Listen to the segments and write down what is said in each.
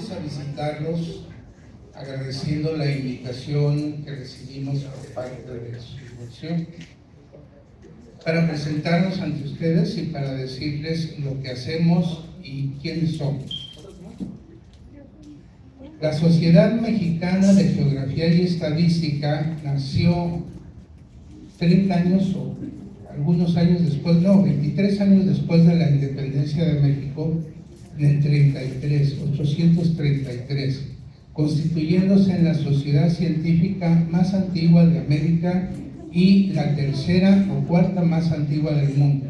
venimos a visitarlos agradeciendo la invitación que recibimos por parte de su dirección para presentarnos ante ustedes y para decirles lo que hacemos y quiénes somos. La Sociedad Mexicana de Geografía y Estadística nació 30 años o algunos años después, 23 años después de la independencia de México, en el 833, constituyéndose en la sociedad científica más antigua de América y la tercera o cuarta más antigua del mundo.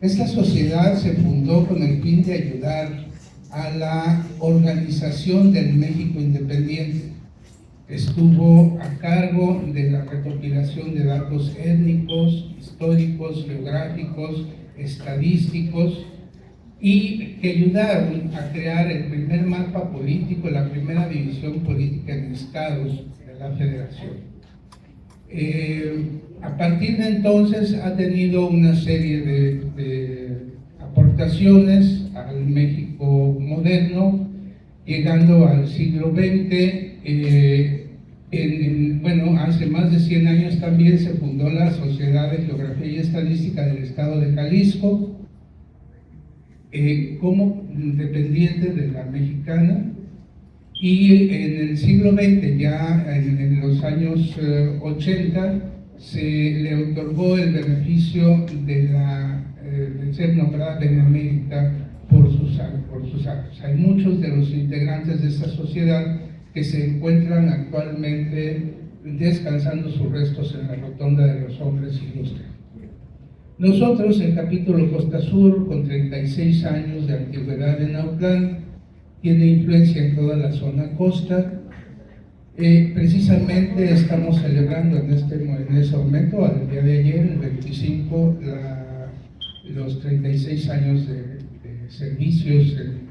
Esta sociedad se fundó con el fin de ayudar a la organización del México independiente. Estuvo a cargo de la recopilación de datos étnicos, históricos, geográficos, estadísticos, y que ayudaron a crear el primer mapa político, la primera división política en estados de la Federación. A partir de entonces ha tenido una serie de aportaciones al México moderno, llegando al siglo XX. Hace más de 100 años también se fundó la Sociedad de Geografía y Estadística del Estado de Jalisco, como dependiente de la mexicana, y en el siglo XX, ya en los años 80, se le otorgó el beneficio de ser nombrada Benemérita por sus actos. Hay muchos de los integrantes de esta sociedad que se encuentran actualmente descansando sus restos en la Rotonda de los Hombres Ilustres. Nosotros, el capítulo Costa Sur, con 36 años de antigüedad en Autlán, tiene influencia en toda la zona costa. Precisamente estamos celebrando en ese momento, al día de ayer, el 25, los 36 años de servicios en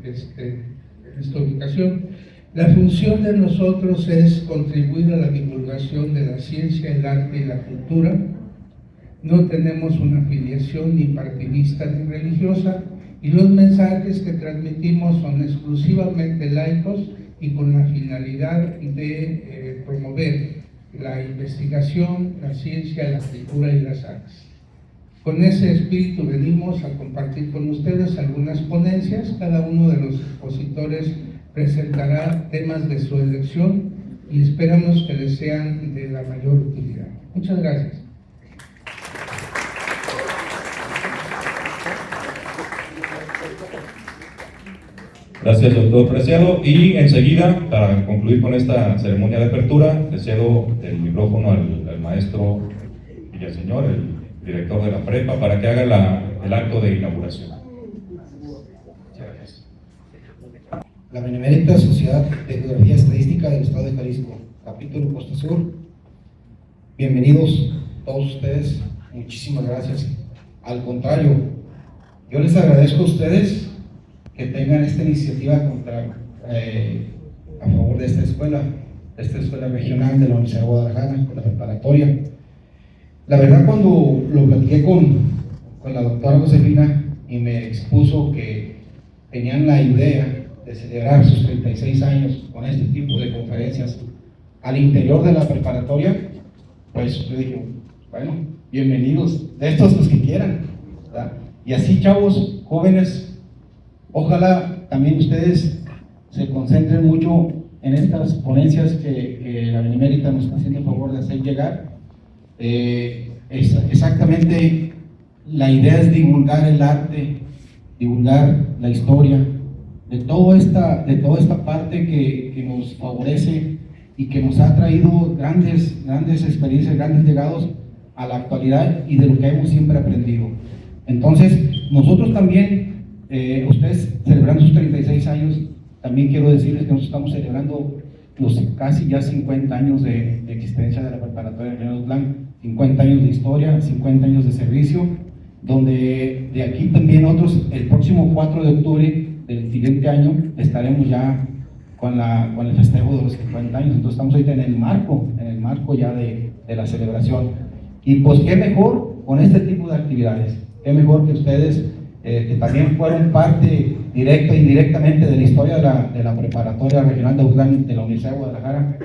esta ubicación. La función de nosotros es contribuir a la divulgación de la ciencia, el arte y la cultura. No tenemos una afiliación ni partidista ni religiosa, y los mensajes que transmitimos son exclusivamente laicos y con la finalidad de promover la investigación, la ciencia, la cultura y las artes. Con ese espíritu venimos a compartir con ustedes algunas ponencias. Cada uno de los expositores presentará temas de su elección y esperamos que les sean de la mayor utilidad. Muchas gracias. Gracias, doctor Preciado. Y enseguida, para concluir con esta ceremonia de apertura, le cedo el micrófono al maestro Villaseñor, el director de la prepa, para que haga el acto de inauguración. Gracias. La Benemérita Sociedad de Geografía y Estadística del Estado de Jalisco, capítulo Costa Sur. Bienvenidos todos ustedes, muchísimas gracias. Al contrario, yo les agradezco a ustedes que tengan esta iniciativa a favor de esta escuela regional de la Universidad de Guadalajara, la preparatoria. La verdad, cuando lo platiqué con la doctora Josefina y me expuso que tenían la idea de celebrar sus 36 años con este tipo de conferencias al interior de la preparatoria, pues yo dije, bueno, bienvenidos, de estos los que quieran, ¿verdad? Y así, chavos, jóvenes, ojalá también ustedes se concentren mucho en estas ponencias que la Benemérita nos está haciendo el favor de hacer llegar. Exactamente, la idea es divulgar el arte, divulgar la historia, de toda esta parte que nos favorece y que nos ha traído grandes experiencias, grandes legados a la actualidad y de lo que hemos siempre aprendido. Entonces, nosotros también, ustedes celebrando sus 36 años, también quiero decirles que nosotros estamos celebrando los casi ya 50 años de existencia de la preparatoria de General Autlán, 50 años de historia, 50 años de servicio, donde de aquí también otros, el próximo 4 de octubre del siguiente año estaremos ya con el festejo de los 50 años. Entonces estamos ahorita en el marco ya de la celebración. Y pues qué mejor con este tipo de actividades, qué mejor que ustedes que también fueron parte directa e indirectamente de la historia de la preparatoria regional de Autlán de la Universidad de Guadalajara,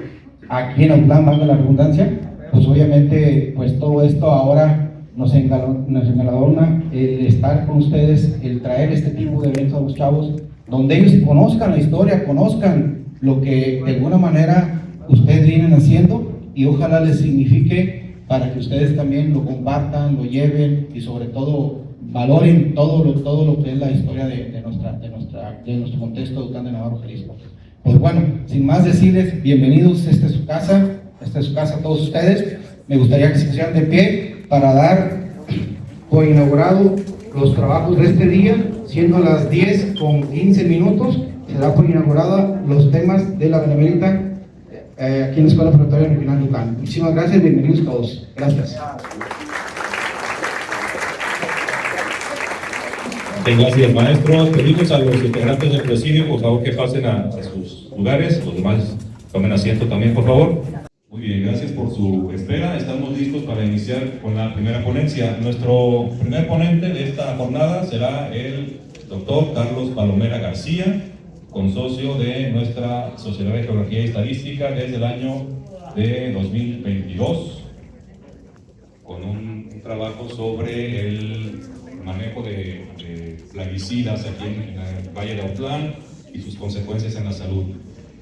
aquí en Autlán, valga la redundancia, pues obviamente pues todo esto ahora nos engalardona el estar con ustedes, el traer este tipo de eventos a los chavos, donde ellos conozcan la historia, conozcan lo que de alguna manera ustedes vienen haciendo, y ojalá les signifique para que ustedes también lo compartan, lo lleven y sobre todo valoren todo lo que es la historia de nuestro contexto de Autlán de Navarro, Jalisco. Pues bueno, sin más decirles, bienvenidos, esta es su casa a todos ustedes. Me gustaría que se pusieran de pie para dar por inaugurado los trabajos de este día, siendo las 10:15, se da por inaugurada los temas de la Benemérita aquí en la Escuela Preparatoria Regional de Autlán. Muchísimas gracias, bienvenidos todos. Gracias. Gracias, maestro. Pedimos a los integrantes del presidio, por favor, que pasen a sus lugares. Los demás tomen asiento también, por favor. Muy bien, gracias por su espera. Estamos listos para iniciar con la primera ponencia. Nuestro primer ponente de esta jornada será el doctor Carlos Palomera García, consocio de nuestra Sociedad de Geografía y Estadística desde el año de 2022, con un trabajo sobre el manejo de plaguicidas aquí en el Valle de Autlán y sus consecuencias en la salud.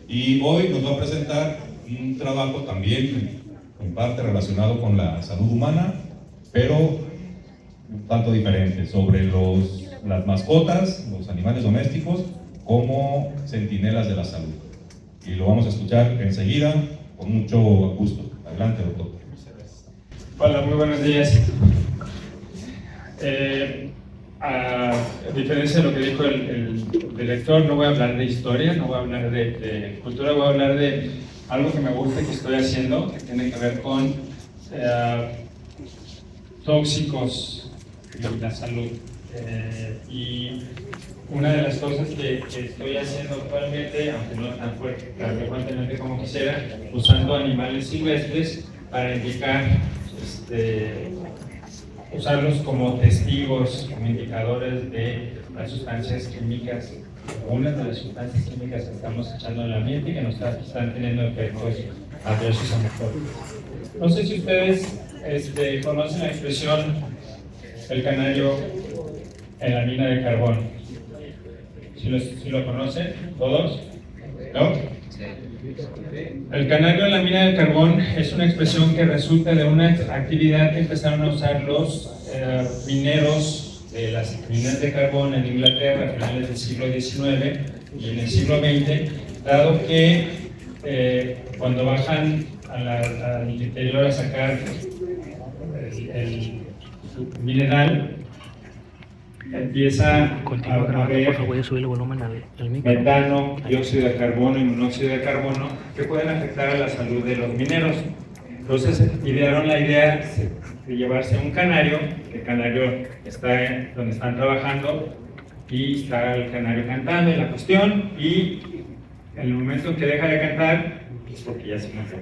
Y hoy nos va a presentar un trabajo también en parte relacionado con la salud humana, pero un tanto diferente, sobre las mascotas, los animales domésticos, como centinelas de la salud. Y lo vamos a escuchar enseguida, con mucho gusto. Adelante, doctor. Hola, muy buenos días. A diferencia de lo que dijo el director, no voy a hablar de historia, no voy a hablar de cultura, voy a hablar de algo que me gusta que estoy haciendo, que tiene que ver con tóxicos y la salud. Y una de las cosas que estoy haciendo actualmente, aunque no tan frecuentemente como quisiera, usando animales silvestres para indicar, usarlos como testigos, como indicadores de las sustancias químicas, algunas de las sustancias químicas que estamos echando en el ambiente y que nos están teniendo efectos adversos a nosotros. No sé si ustedes conocen la expresión el canario en la mina de carbón. ¿Sí lo conocen todos? ¿No? El canario en la mina de carbón es una expresión que resulta de una actividad que empezaron a usar los mineros de las minas de carbón en Inglaterra a finales del siglo XIX y en el siglo XX, dado que cuando bajan al interior a sacar el mineral, empieza a haber metano, dióxido de carbono y monóxido de carbono que pueden afectar a la salud de los mineros. Entonces idearon la idea de llevarse un canario, el canario está donde están trabajando y está el canario cantando en la cuestión, y en el momento en que deja de cantar es porque ya se murió.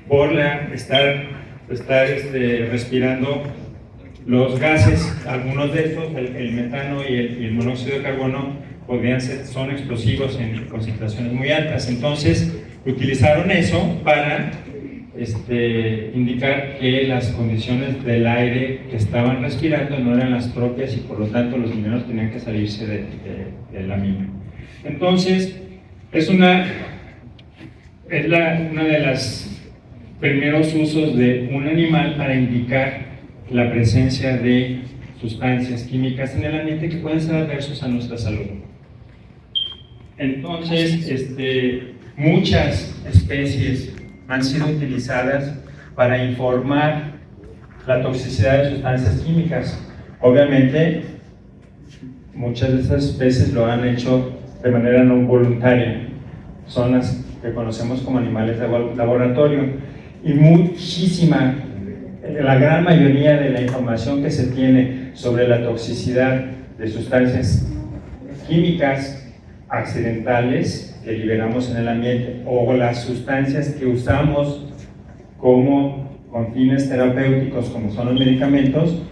Por estar respirando los gases, algunos de estos, el metano y el monóxido de carbono, son explosivos en concentraciones muy altas. Entonces, utilizaron eso para indicar que las condiciones del aire que estaban respirando no eran las propias y por lo tanto los mineros tenían que salirse de la mina. Entonces, es una de las primeros usos de un animal para indicar la presencia de sustancias químicas en el ambiente que pueden ser adversos a nuestra salud. Entonces, muchas especies han sido utilizadas para informar la toxicidad de sustancias químicas. Obviamente, muchas de estas especies lo han hecho de manera no voluntaria. Son las que conocemos como animales de laboratorio. Y la gran mayoría de la información que se tiene sobre la toxicidad de sustancias químicas accidentales que liberamos en el ambiente o las sustancias que usamos con fines terapéuticos, como son los medicamentos,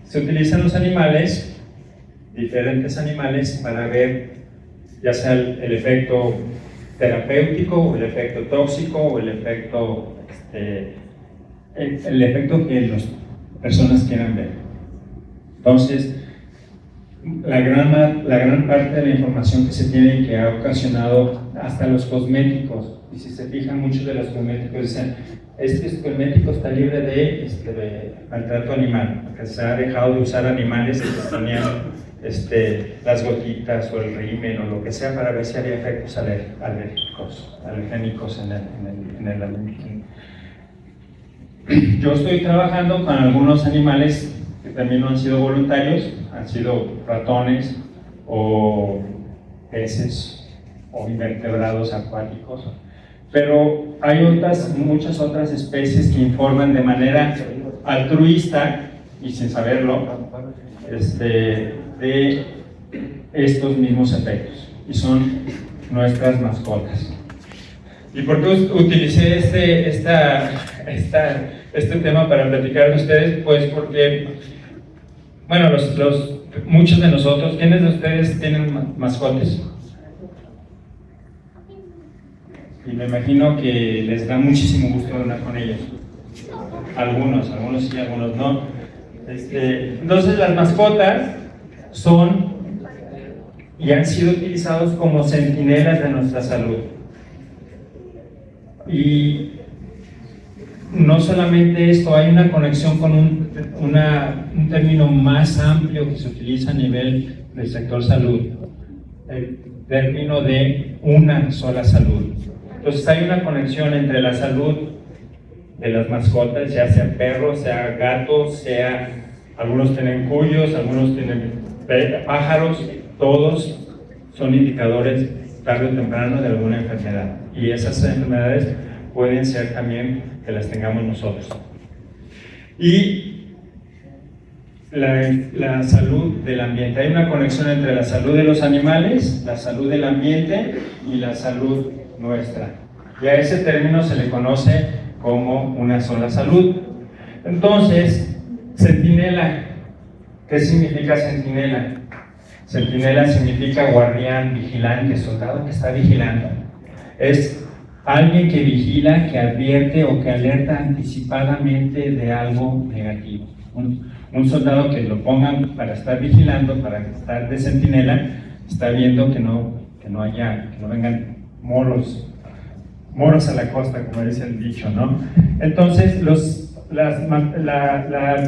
se utilizan los animales diferentes animales para ver ya sea el efecto terapéutico o el efecto tóxico o el efecto que las personas quieran ver. Entonces, la gran parte de la información que se tiene y que ha ocasionado hasta los cosméticos, y si se fijan, muchos de los cosméticos dicen, este cosmético está libre de maltrato animal, porque se ha dejado de usar animales que se ponían las gotitas o el rímel o lo que sea para ver si había efectos alergénicos en el alimento. Yo estoy trabajando con algunos animales que también no han sido voluntarios, han sido ratones o peces o invertebrados acuáticos, pero hay muchas otras especies que informan de manera altruista y sin saberlo de estos mismos efectos, y son nuestras mascotas. ¿Y por qué utilicé este tema para platicar de ustedes? Pues porque, bueno, muchos de nosotros, ¿quiénes de ustedes tienen mascotas? Y me imagino que les da muchísimo gusto hablar con ellos. Algunos sí, algunos no. Entonces las mascotas son y han sido utilizados como centinelas de nuestra salud. Y no solamente esto, hay una conexión con un término más amplio que se utiliza a nivel del sector salud, el término de una sola salud. Entonces hay una conexión entre la salud de las mascotas, ya sea perros, sea gatos, algunos tienen cuyos, algunos tienen pájaros, todos son indicadores tarde o temprano de alguna enfermedad, y esas enfermedades pueden ser también que las tengamos nosotros. Y la salud del ambiente, hay una conexión entre la salud de los animales, la salud del ambiente y la salud nuestra, y a ese término se le conoce como una sola salud. Entonces, centinela, ¿qué significa centinela? Centinela significa guardián, vigilante, soldado que está vigilando. Es alguien que vigila, que advierte o que alerta anticipadamente de algo negativo. Un soldado que lo pongan para estar vigilando, para estar de centinela, está viendo que no vengan moros a la costa, como dice el dicho, ¿no? Entonces, el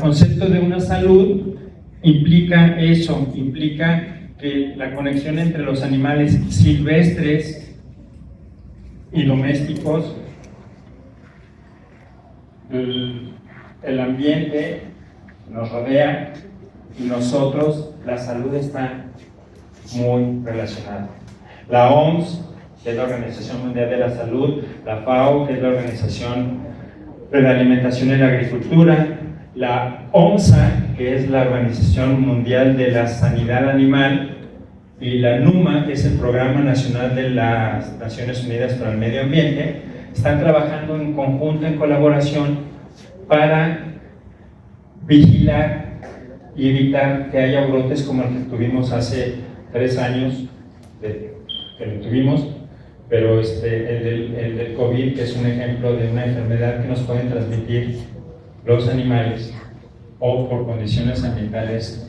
concepto de una salud implica eso, implica que la conexión entre los animales silvestres y domésticos, el ambiente nos rodea y nosotros, la salud está muy relacionada. La OMS, que es la Organización Mundial de la Salud, la FAO, que es la Organización de la Alimentación y la Agricultura, la OMSA, que es la Organización Mundial de la Sanidad Animal, y la NUMA, que es el Programa Nacional de las Naciones Unidas para el Medio Ambiente, están trabajando en conjunto, en colaboración, para vigilar y evitar que haya brotes como el que tuvimos hace 3 años, que lo tuvimos, pero el del COVID, que es un ejemplo de una enfermedad que nos pueden transmitir los animales o por condiciones ambientales,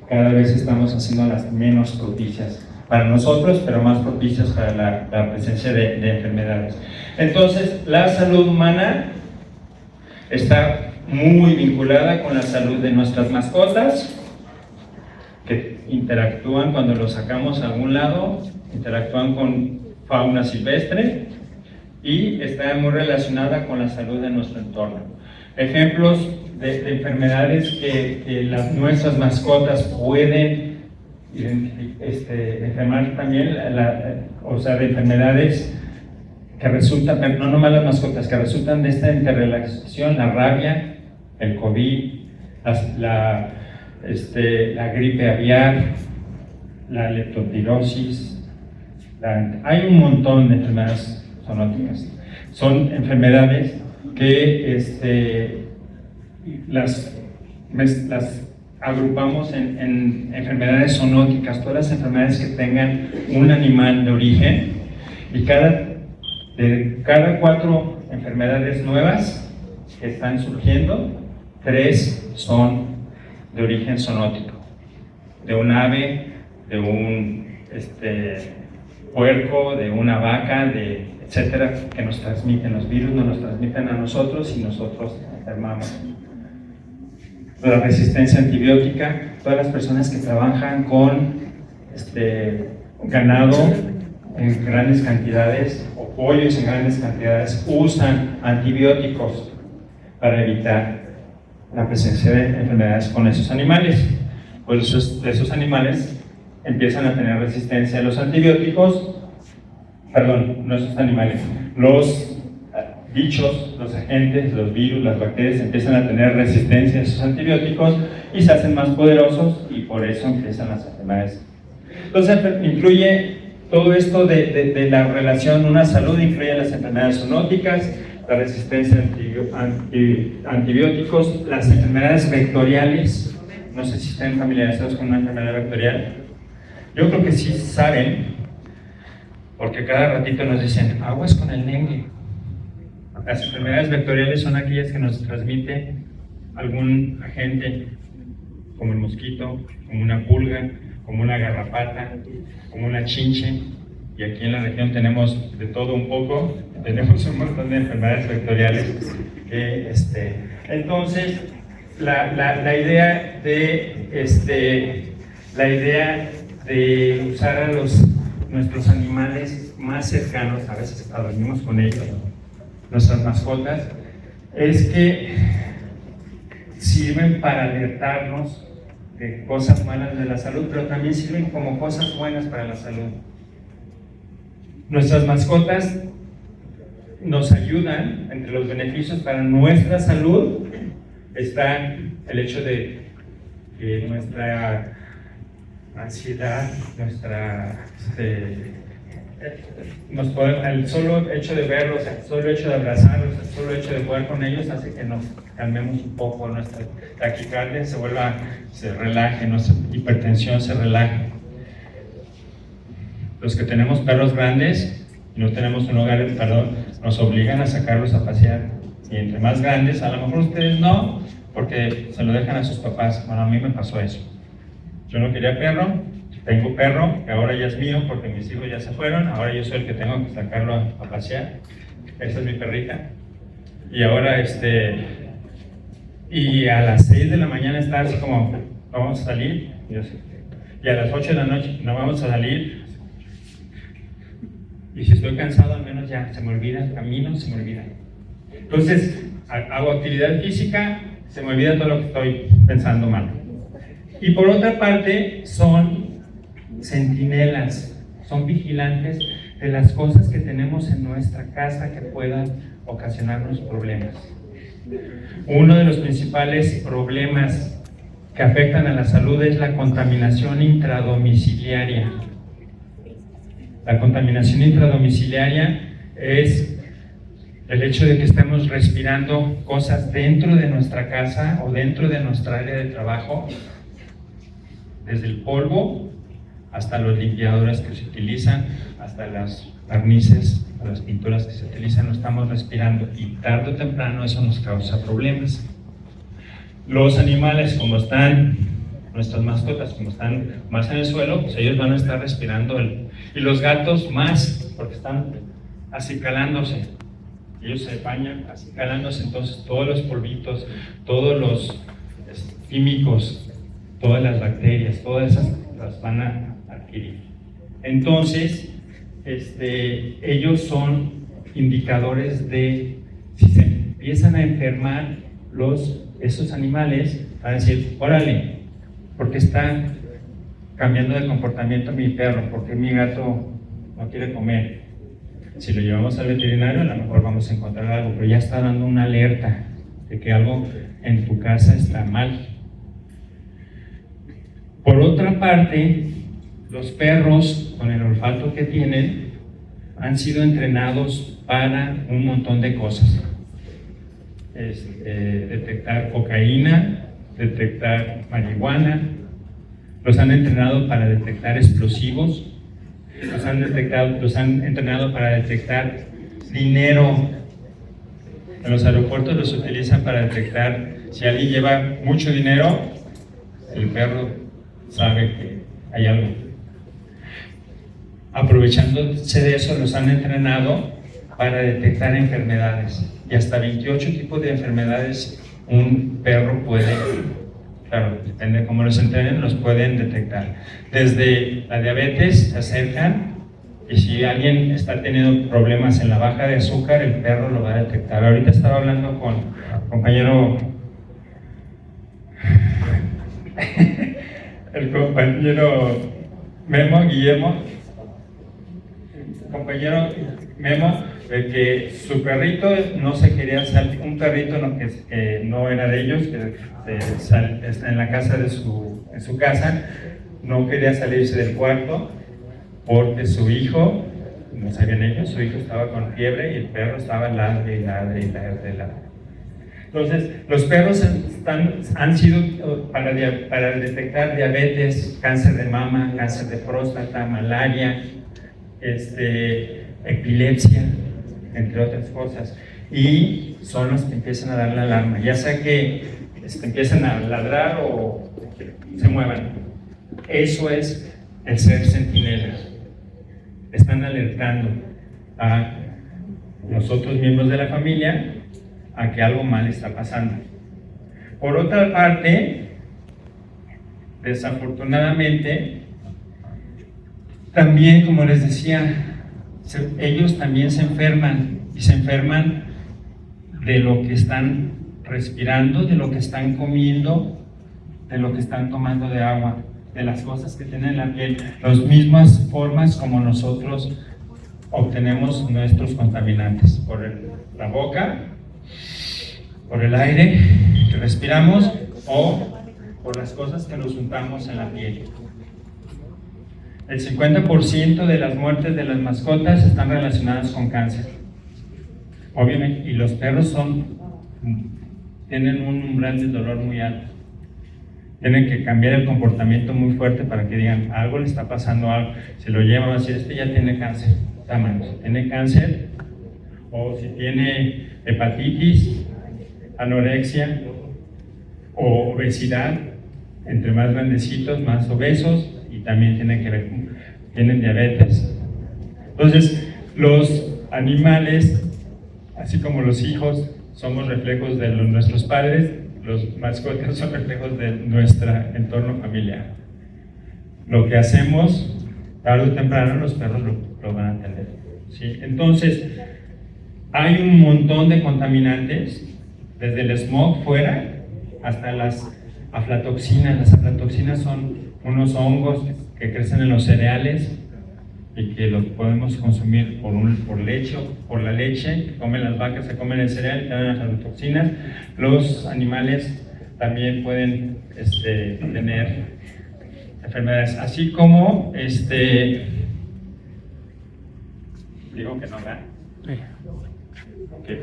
cada vez estamos haciendo las menos propicias para nosotros, pero más propicias para la presencia de enfermedades. Entonces, la salud humana está muy vinculada con la salud de nuestras mascotas, que interactúan cuando los sacamos a algún lado, interactúan con fauna silvestre, y está muy relacionada con la salud de nuestro entorno. Ejemplos de enfermedades que nuestras mascotas pueden enfermar también, o sea, de enfermedades que resultan, no nomás las mascotas, que resultan de esta interrelación: la rabia, el COVID, la gripe aviar, la leptospirosis. Hay un montón de enfermedades zoonóticas. Son enfermedades que las agrupamos en enfermedades zoonóticas, todas las enfermedades que tengan un animal de origen, y de cada 4 enfermedades nuevas que están surgiendo, 3 son de origen zoonótico, de un ave, de un puerco, de una vaca, etcétera, que nos transmiten los virus, nos transmiten a nosotros y nosotros enfermamos. La resistencia antibiótica, todas las personas que trabajan con ganado en grandes cantidades o pollos en grandes cantidades usan antibióticos para evitar la presencia de enfermedades con esos animales. Pues esos animales empiezan a tener resistencia a los antibióticos, no esos animales, los bichos, los agentes, los virus, las bacterias empiezan a tener resistencia a esos antibióticos y se hacen más poderosos y por eso empiezan las enfermedades. Entonces incluye todo esto de la relación, una salud incluye las enfermedades zoonóticas, la resistencia a antibióticos, las enfermedades vectoriales. No sé si están familiarizados con una enfermedad vectorial. Yo creo que sí saben, porque cada ratito nos dicen, aguas con el dengue. Las enfermedades vectoriales son aquellas que nos transmite algún agente, como el mosquito, como una pulga, como una garrapata, como una chinche, y aquí en la región tenemos de todo un poco, tenemos un montón de enfermedades vectoriales. Entonces, la idea de usar a nuestros animales más cercanos, a veces hasta dormimos con ellos, nuestras mascotas, es que sirven para alertarnos de cosas malas de la salud, pero también sirven como cosas buenas para la salud. Nuestras mascotas nos ayudan, entre los beneficios para nuestra salud, está el hecho de que nuestra ansiedad, el solo hecho de verlos, el solo hecho de abrazarlos, el solo hecho de jugar con ellos hace que nos calmemos un poco, nuestra taquicardia se relaje, nuestra hipertensión se relaje. Los que tenemos perros grandes y no tenemos un hogar, nos obligan a sacarlos a pasear, y entre más grandes, a lo mejor ustedes no, porque se lo dejan a sus papás. Bueno, a mí me pasó eso. Yo no quería perro, tengo perro, que ahora ya es mío porque mis hijos ya se fueron, ahora yo soy el que tengo que sacarlo a pasear. Esa es mi perrita. Y ahora y a las 6 de la mañana está así como, vamos a salir, y a las 8 de la noche, no vamos a salir. Y si estoy cansado, al menos ya se me olvida el camino, se me olvida. Entonces, hago actividad física, se me olvida todo lo que estoy pensando mal. Y por otra parte, son centinelas, son vigilantes de las cosas que tenemos en nuestra casa que puedan ocasionarnos problemas. Uno de los principales problemas que afectan a la salud es la contaminación intradomiciliaria. La contaminación intradomiciliaria es el hecho de que estemos respirando cosas dentro de nuestra casa o dentro de nuestra área de trabajo, desde el polvo hasta los limpiadores que se utilizan, hasta las barnices, las pinturas que se utilizan, lo estamos respirando y tarde o temprano eso nos causa problemas. Los animales, como están, nuestras mascotas, como están más en el suelo, pues ellos van a estar respirando, y los gatos más, porque están acicalándose. Ellos se bañan acicalándose, entonces todos los polvitos, todos los químicos, todas las bacterias, todas esas las van a adquirir. Entonces, ellos son indicadores de si se empiezan a enfermar esos animales, van a decir, órale, ¿por qué está cambiando de comportamiento mi perro? ¿Por qué mi gato no quiere comer? Si lo llevamos al veterinario, a lo mejor vamos a encontrar algo, pero ya está dando una alerta de que algo en tu casa está mal. Por otra parte, los perros, con el olfato que tienen, han sido entrenados para un montón de cosas. Detectar cocaína, detectar marihuana, los han entrenado para detectar explosivos, los han entrenado para detectar dinero. En los aeropuertos los utilizan para detectar si alguien lleva mucho dinero, el perro sabe que hay algo. Aprovechándose de eso, los han entrenado para detectar enfermedades, y hasta 28 tipos de enfermedades un perro puede, claro, depende de cómo los entrenen, los pueden detectar. Desde la diabetes se acercan, y si alguien está teniendo problemas en la baja de azúcar, el perro lo va a detectar. Ahorita estaba hablando con el compañero Guillermo, de que su perrito no se quería salir, un perrito que no era de ellos, que está en la casa en su casa, no quería salirse del cuarto porque su hijo, no sabían ellos, su hijo estaba con fiebre y el perro estaba ladre y ladre y ladre y ladre. Entonces, los perros han sido para detectar diabetes, cáncer de mama, cáncer de próstata, malaria, epilepsia, entre otras cosas. Y son los que empiezan a dar la alarma, ya sea que empiezan a ladrar o se muevan. Eso es el ser centinela. Están alertando a nosotros, miembros de la familia, a que algo mal está pasando. Por otra parte, desafortunadamente, también, como les decía, ellos también se enferman, y se enferman de lo que están respirando, de lo que están comiendo, de lo que están tomando de agua, de las cosas que tienen en la piel, las mismas formas como nosotros obtenemos nuestros contaminantes, por la boca, por el aire que respiramos o por las cosas que nos untamos en la piel. El 50% de las muertes de las mascotas están relacionadas con cáncer. Obviamente, y los perros tienen un umbral de dolor muy alto. Tienen que cambiar el comportamiento muy fuerte para que digan, algo le está pasando, algo. Si lo llevan a decir, ya tiene cáncer. Si tiene cáncer, o si tiene hepatitis, anorexia o obesidad, entre más grandecitos, más obesos, y también tienen diabetes. Entonces, los animales, así como los hijos, somos reflejos de nuestros padres, los mascotas son reflejos de nuestro entorno familiar. Lo que hacemos, tarde o temprano, los perros lo van a tener, ¿sí? Entonces, hay un montón de contaminantes, desde el smog fuera hasta las aflatoxinas. Las aflatoxinas son unos hongos que crecen en los cereales y que lo podemos consumir por la leche que comen las vacas, se comen el cereal y tienen las aflatoxinas. Los animales también pueden tener enfermedades, así como digo que no, ¿verdad? Okay.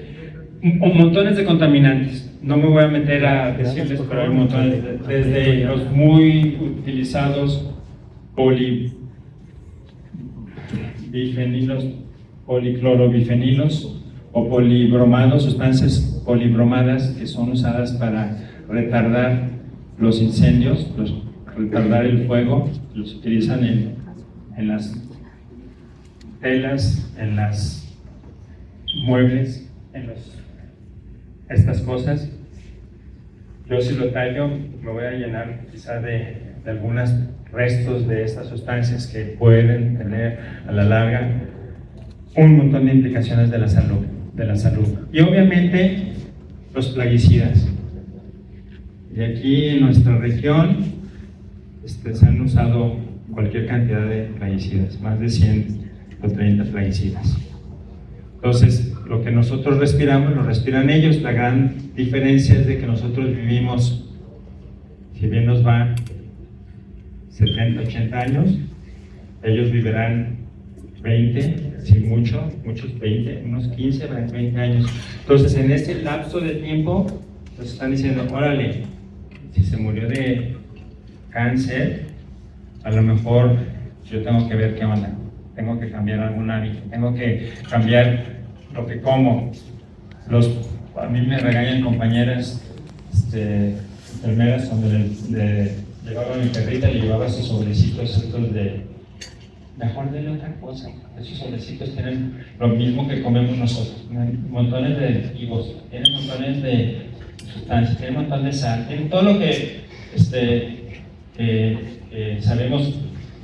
Montones de contaminantes. No me voy a meter a decirles, pero hay montones, desde los muy utilizados polibifenilos, policlorobifenilos o polibromados, sustancias polibromadas que son usadas para retardar los incendios, retardar el fuego. Los utilizan en las telas, en las muebles, estas cosas. Yo, si lo tallo, me voy a llenar quizá de algunos restos de estas sustancias que pueden tener a la larga un montón de implicaciones de la salud. Y obviamente los plaguicidas. Y aquí en nuestra región se han usado cualquier cantidad de plaguicidas, más de 130 plaguicidas. Entonces, lo que nosotros respiramos, lo respiran ellos. La gran diferencia es de que nosotros vivimos, si bien nos va 70, 80 años, ellos vivirán 20, si muchos 20, unos 15, 20 años. Entonces, en ese lapso de tiempo, nos están diciendo, órale, si se murió de cáncer, a lo mejor yo tengo que ver qué onda, tengo que cambiar algún hábito, tengo que cambiar lo que como. A mí me regañan compañeras enfermeras donde le llevaba a mi perrita, le llevaba sus sobrecitos estos de mejor denle otra cosa. Esos sobrecitos tienen lo mismo que comemos nosotros, montones de aditivos, tienen montones de sustancias, tienen un montón de sal, tienen todo lo que sabemos,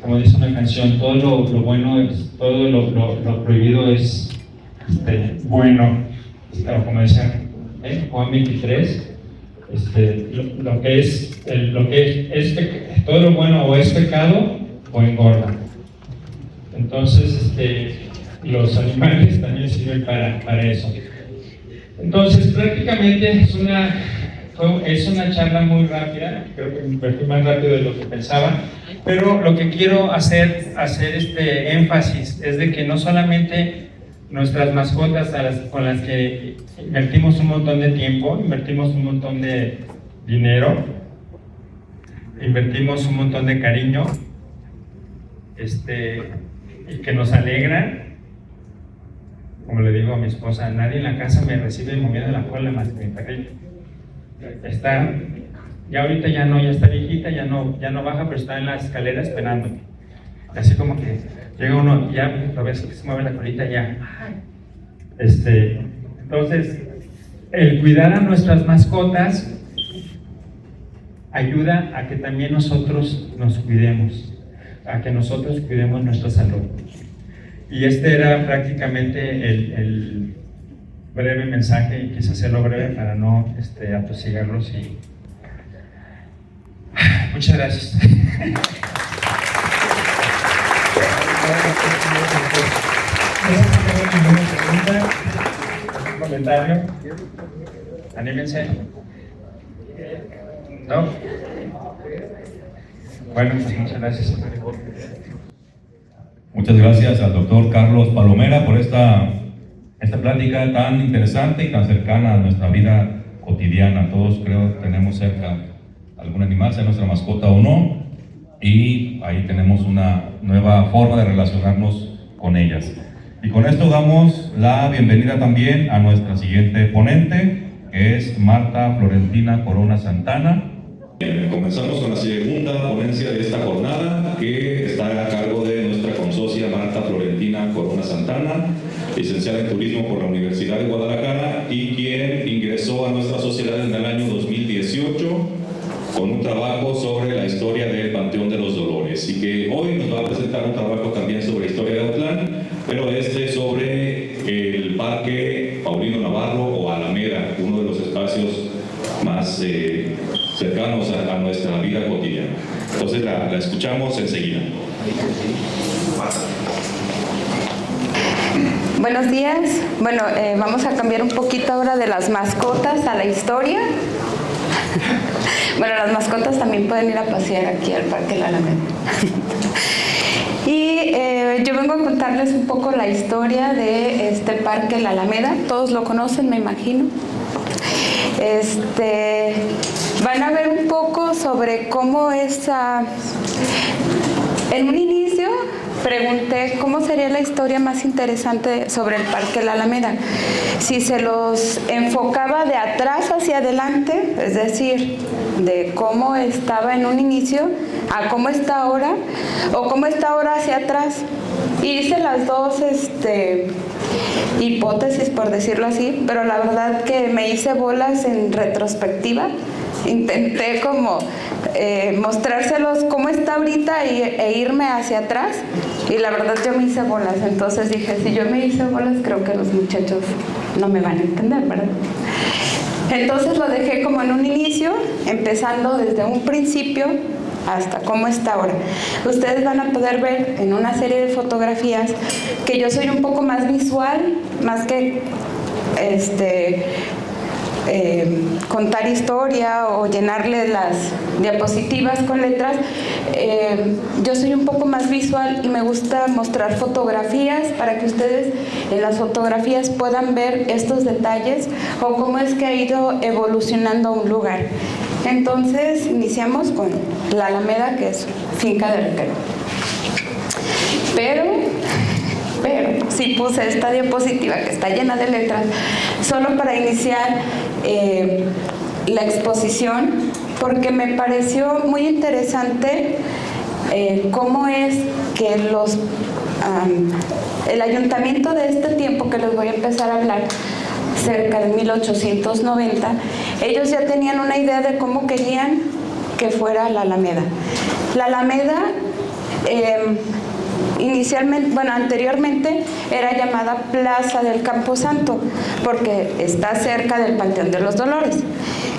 como dice una canción, todo lo bueno es, todo lo prohibido es bueno. Pero como decía Juan 23, lo que es todo lo bueno o es pecado o engorda. Entonces, los animales también sirven para eso. Entonces, prácticamente es una charla muy rápida, creo que me fui más rápido de lo que pensaba, pero lo que quiero hacer énfasis es de que no solamente nuestras mascotas con las que invertimos un montón de tiempo, invertimos un montón de dinero, invertimos un montón de cariño, y que nos alegran. Como le digo a mi esposa, nadie en la casa me recibe moviendo la cola más que mi perrito. Ya ahorita ya está viejita, ya no baja, pero está en la escalera esperándome. Así como que llega uno, ya lo ves que se mueve la colita, ya. Entonces, el cuidar a nuestras mascotas ayuda a que también nosotros nos cuidemos, a que nosotros cuidemos nuestra salud. Y era prácticamente el breve mensaje, y quise hacerlo breve para no atosigarlos. Y muchas gracias. ¿Un comentario? Anímense. ¿No? Bueno, pues muchas gracias. Muchas gracias al doctor Carlos Palomera por esta plática tan interesante y tan cercana a nuestra vida cotidiana. Todos creo tenemos cerca algún animal, sea nuestra mascota o no, y ahí tenemos una nueva forma de relacionarnos con ellas. Y con esto damos la bienvenida también a nuestra siguiente ponente, que es Marta Florentina Corona Santana. Comenzamos con la segunda ponencia de esta jornada, que está a cargo de nuestra consocia Marta Florentina Corona Santana, licenciada en Turismo por la Universidad de Guadalajara y quien ingresó a nuestra sociedad en el año 2018 con un trabajo sobre la historia del Panteón de los Dolores, y que hoy nos va a presentar un trabajo también sobre historia de Autlán, pero sobre el Parque Paulino Navarro o Alameda, uno de los espacios más cercanos a nuestra vida cotidiana. Entonces la escuchamos enseguida. Buenos días. Bueno, vamos a cambiar un poquito ahora de las mascotas a la historia. Bueno, las mascotas también pueden ir a pasear aquí al Parque La Alameda. Y yo vengo a contarles un poco la historia de este Parque La Alameda. Todos lo conocen, me imagino. Van a ver un poco sobre cómo en un inicio pregunté cómo sería la historia más interesante sobre el Parque La Alameda. Si se los enfocaba de atrás hacia adelante, es decir, de cómo estaba en un inicio a cómo está ahora, o cómo está ahora hacia atrás. Y hice las dos hipótesis, por decirlo así, pero la verdad que me hice bolas en retrospectiva. Intenté como mostrárselos cómo está ahorita e irme hacia atrás, y la verdad yo me hice bolas. Entonces dije, si yo me hice bolas, creo que los muchachos no me van a entender, ¿verdad? Entonces lo dejé como en un inicio, empezando desde un principio hasta cómo está ahora. Ustedes van a poder ver en una serie de fotografías que yo soy un poco más visual, más que contar historia o llenarle las diapositivas con letras. Yo soy un poco más visual y me gusta mostrar fotografías para que ustedes en las fotografías puedan ver estos detalles o cómo es que ha ido evolucionando un lugar. Entonces iniciamos con la Alameda, que es finca de recreo. Pero sí puse esta diapositiva que está llena de letras, solo para iniciar la exposición, porque me pareció muy interesante cómo es que el ayuntamiento de este tiempo, que les voy a empezar a hablar, cerca de 1890, ellos ya tenían una idea de cómo querían que fuera la Alameda. La Alameda anteriormente era llamada Plaza del Camposanto, porque está cerca del Panteón de los Dolores.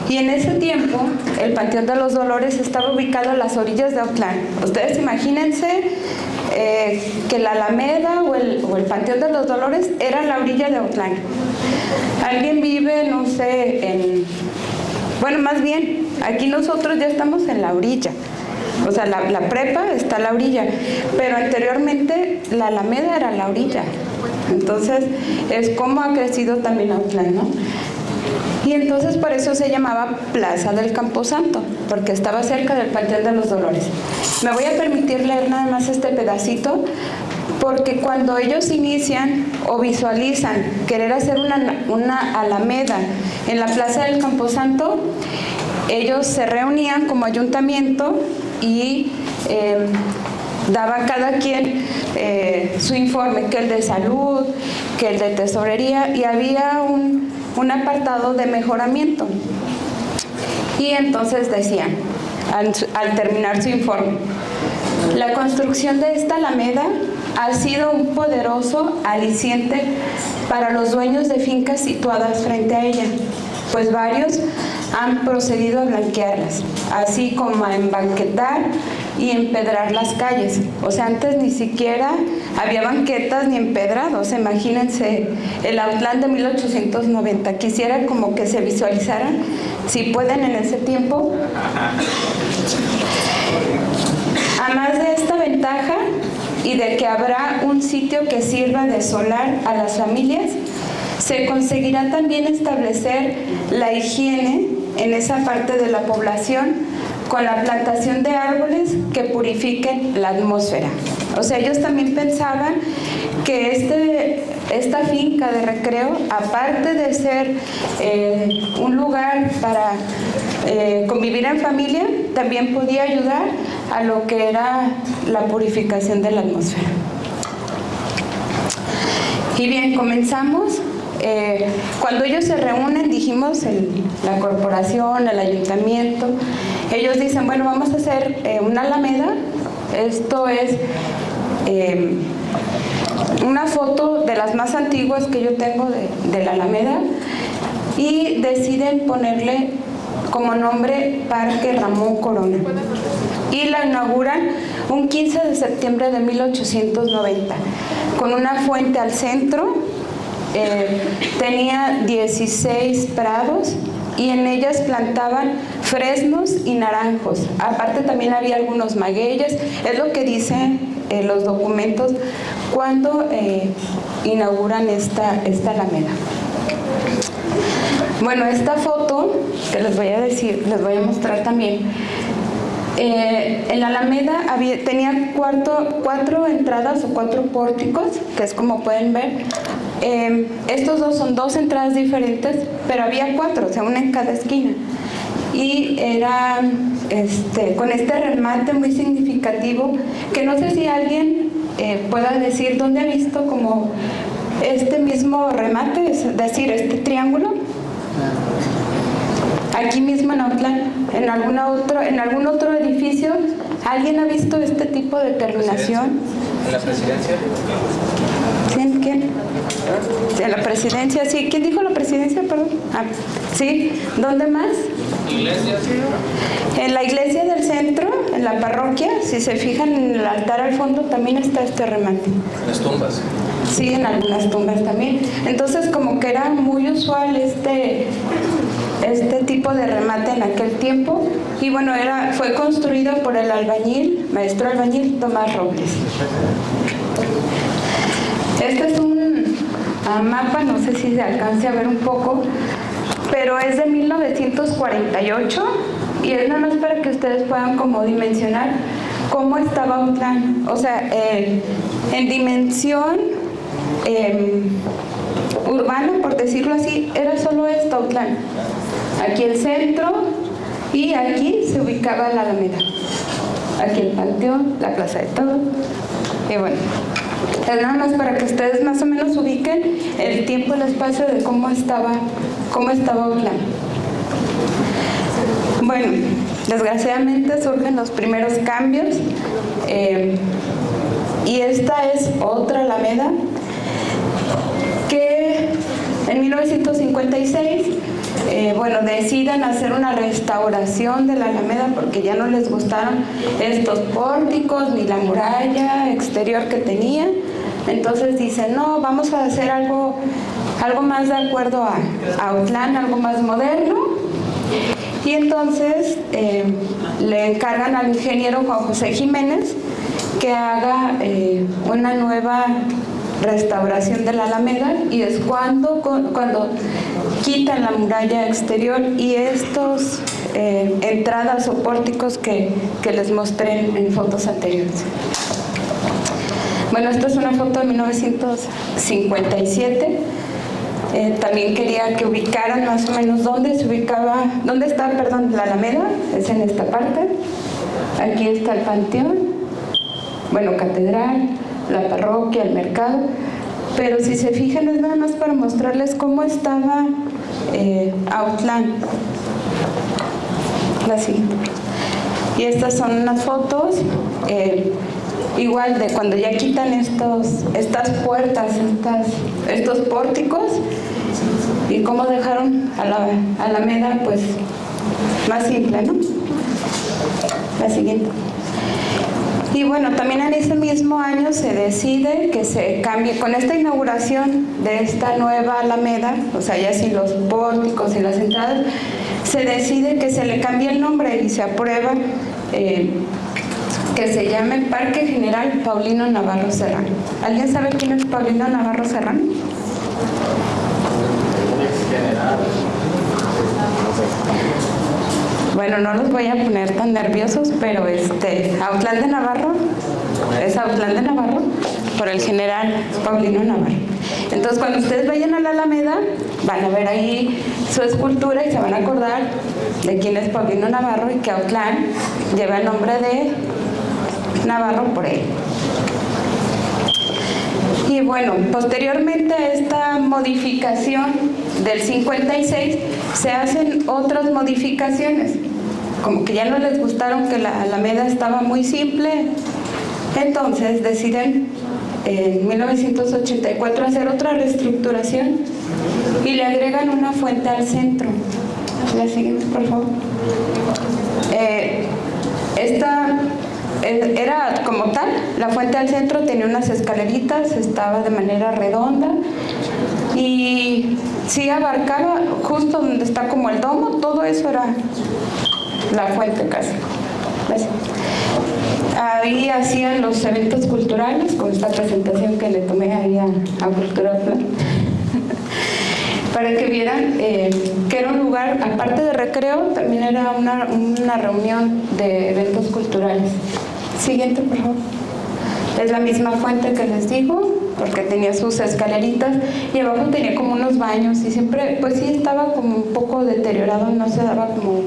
Y en ese tiempo, el Panteón de los Dolores estaba ubicado a las orillas de Autlán. Ustedes imagínense que la Alameda o el Panteón de los Dolores era la orilla de Autlán. Alguien vive, no sé, más bien, aquí nosotros ya estamos en la orilla. O sea, la prepa está a la orilla, pero anteriormente la Alameda era la orilla. Entonces, es como ha crecido también Autlán, ¿no? Y entonces por eso se llamaba Plaza del Camposanto, porque estaba cerca del Panteón de los Dolores. Me voy a permitir leer nada más este pedacito, porque cuando ellos inician o visualizan querer hacer una Alameda en la Plaza del Camposanto, ellos se reunían como ayuntamiento y daban cada quien su informe, que el de salud, que el de tesorería, y había un apartado de mejoramiento. Y entonces decían, al terminar su informe, la construcción de esta Alameda ha sido un poderoso aliciente para los dueños de fincas situadas frente a ella, pues varios han procedido a blanquearlas, así como a embanquetar y empedrar las calles. O sea, antes ni siquiera había banquetas ni empedrados. Imagínense el Autlán de 1890. Quisiera como que se visualizaran, si pueden, en ese tiempo. Además de esta ventaja y de que habrá un sitio que sirva de solar a las familias, se conseguirá también establecer la higiene en esa parte de la población con la plantación de árboles que purifiquen la atmósfera. O sea, ellos también pensaban que esta finca de recreo, aparte de ser un lugar para convivir en familia, también podía ayudar a lo que era la purificación de la atmósfera. Y bien, comenzamos. Cuando ellos se reúnen, dijimos, la corporación, el ayuntamiento, ellos dicen, bueno, vamos a hacer una Alameda. Esto es una foto de las más antiguas que yo tengo de la Alameda, y deciden ponerle como nombre Parque Ramón Corona, y la inauguran un 15 de septiembre de 1890 con una fuente al centro. Tenía 16 prados y en ellas plantaban fresnos y naranjos. Aparte también había algunos magueyes. Es lo que dicen los documentos cuando inauguran esta Alameda. Bueno, esta foto que les voy a mostrar también. En la Alameda tenía cuatro entradas o 4 pórticos, que es como pueden ver. Estos dos son 2 entradas diferentes, pero había 4, o sea, una en cada esquina. Y era con este remate muy significativo, que no sé si alguien pueda decir dónde ha visto como este mismo remate, es decir, este triángulo. Aquí mismo en Autlán, en algún otro edificio, ¿alguien ha visto este tipo de terminación? ¿En la presidencia? ¿Quién? En la presidencia, sí. ¿Quién dijo la presidencia, perdón? Sí. ¿Dónde más? Iglesia. En la iglesia del centro, en la parroquia, si se fijan en el altar al fondo, también está este remate. Las tumbas. Sí, en algunas tumbas también. Entonces, como que era muy usual este tipo de remate en aquel tiempo, y bueno, fue construido por el maestro albañil Tomás Robles. Este es un mapa, no sé si se alcance a ver un poco, pero es de 1948 Y es nada más para que ustedes puedan como dimensionar cómo estaba Autlán. O sea, en dimensión urbana, por decirlo así, era solo esto Autlán. Aquí el centro y aquí se ubicaba la Alameda. Aquí el Panteón, la Plaza de Toros. Y bueno, es nada más para que ustedes más o menos ubiquen el tiempo y el espacio de cómo estaba Autlán. Bueno, desgraciadamente surgen los primeros cambios y esta es otra Alameda que en 1956 deciden hacer una restauración de la Alameda porque ya no les gustaron estos pórticos ni la muralla exterior que tenía. Entonces dicen, no, vamos a hacer algo más de acuerdo a Autlán, algo más moderno. Y entonces le encargan al ingeniero Juan José Jiménez que haga una nueva restauración de la Alameda, y es cuando quitan la muralla exterior y estos entradas o pórticos que les mostré en fotos anteriores. Bueno, esta es una foto de 1957. También quería que ubicaran más o menos dónde está, la Alameda, es en esta parte. Aquí está el Panteón, bueno, Catedral, la parroquia, el mercado. Pero si se fijan es nada más para mostrarles cómo estaba Autlán. La siguiente. Y estas son unas fotos igual de cuando ya quitan estas puertas, estos pórticos, y cómo dejaron a la Alameda pues más simple, ¿no? La siguiente. Y bueno, también en ese mismo año se decide que se cambie, con esta inauguración de esta nueva Alameda, o sea, ya sin los pórticos y las entradas, se decide que se le cambie el nombre y se aprueba que se llame Parque General Paulino Navarro Serrano. ¿Alguien sabe quién es Paulino Navarro Serrano? Bueno, no los voy a poner tan nerviosos, pero Autlán de Navarro es Autlán de Navarro por el general Paulino Navarro. Entonces, cuando ustedes vayan a la Alameda, van a ver ahí su escultura y se van a acordar de quién es Paulino Navarro y que Autlán lleva el nombre de Navarro por él. Y bueno, posteriormente a esta modificación del 56 se hacen otras modificaciones, como que ya no les gustaron, que la Alameda estaba muy simple. Entonces deciden en 1984 hacer otra reestructuración y le agregan una fuente al centro. La siguiente, por favor. Esta era como tal, la fuente al centro tenía unas escaleritas, estaba de manera redonda y sí abarcaba justo donde está como el domo, todo eso era la fuente casi. Ahí hacían los eventos culturales, con esta presentación que le tomé ahí a Cultura Plan, para que vieran que era un lugar, aparte de recreo, también era una reunión de eventos culturales. Siguiente, por favor. Es la misma fuente que les digo, porque tenía sus escaleritas y abajo tenía como unos baños y siempre, pues sí estaba como un poco deteriorado, no se daba como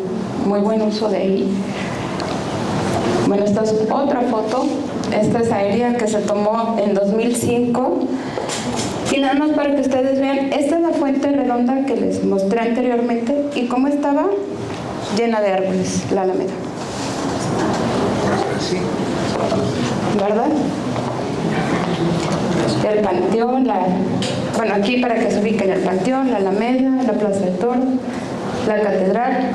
muy buen uso de ahí. Bueno, esta es otra foto, esta es aérea que se tomó en 2005. Y nada más para que ustedes vean, esta es la fuente redonda que les mostré anteriormente y cómo estaba llena de árboles, la Alameda. ¿Verdad? El Panteón, bueno, aquí para que se ubiquen el Panteón, la Alameda, la Plaza de Toros, la Catedral.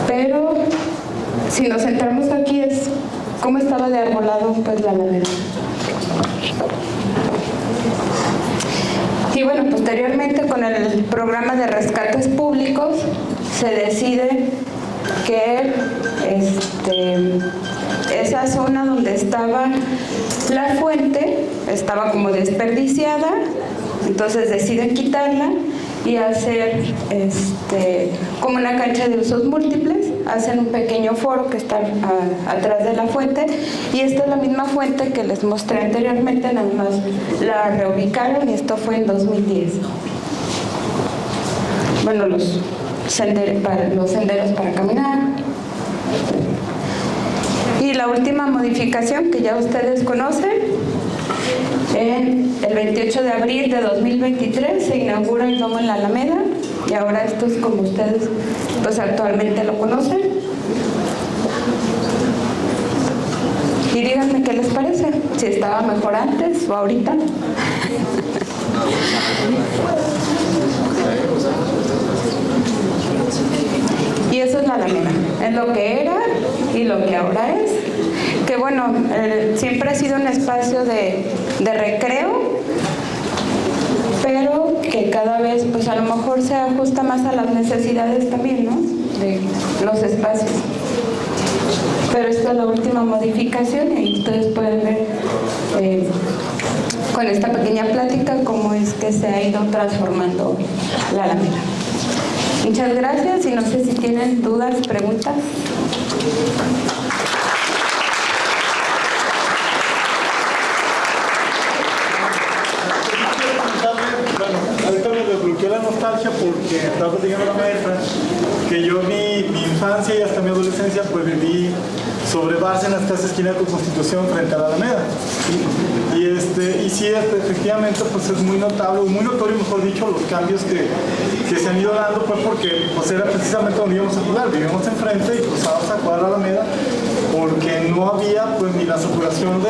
Pero si nos centramos aquí es cómo estaba de arbolado pues la Alameda. Y bueno, posteriormente con el programa de rescates públicos se decide que esa zona donde estaba la fuente estaba como desperdiciada, entonces deciden quitarla y hacer como una cancha de usos múltiples. hacen un pequeño foro que está atrás de la fuente, y esta es la misma fuente que les mostré anteriormente, nada más la reubicaron, y esto fue en 2010. Bueno, los senderos para caminar. Y la última modificación que ya ustedes conocen, el 28 de abril de 2023 se inaugura el domo en la Alameda, y ahora esto es como ustedes pues actualmente lo conocen. Y díganme qué les parece, si estaba mejor antes o ahorita. Y eso es la Alameda, es lo que era y lo que ahora es. Que bueno, siempre ha sido un espacio de recreo, pero que cada vez pues a lo mejor se ajusta más a las necesidades también, ¿no?, de los espacios. Pero esta es la última modificación, y ahí ustedes pueden ver con esta pequeña plática cómo es que se ha ido transformando la Alameda. Muchas gracias, y no sé si tienen dudas, preguntas. Bueno, ahorita me desbloqueó la nostalgia porque estaba platicando a la maestra que yo mi infancia y hasta mi adolescencia pues viví sobre Bárcenas, casi esquina de Constitución, frente a la Alameda. Y sí, efectivamente, pues es muy notable, muy notorio, mejor dicho, los cambios que se han ido dando, pues porque pues era precisamente donde íbamos a jugar. Vivíamos enfrente y cruzábamos a jugar a la Alameda, porque no había pues ni la saturación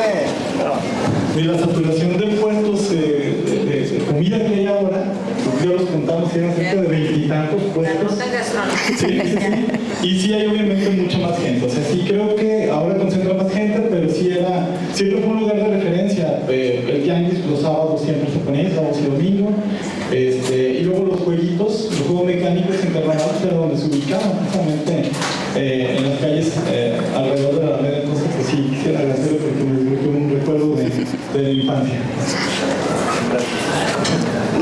de puestos de comida que hay ahora. Ya los contamos, eran cerca de 20 y tantos puestos. Sí. Y sí hay obviamente mucha más gente. O sea, sí creo que ahora concentra más gente, pero siempre fue un lugar de referencia. El tianguis los sábados siempre se ponía, sábados y domingo. Y luego los juegos mecánicos en Carnaval, era donde se ubicaban justamente en las calles alrededor de la Alameda. Entonces, pues sí, quisiera agradecerle porque me desbloqueó un recuerdo de la infancia.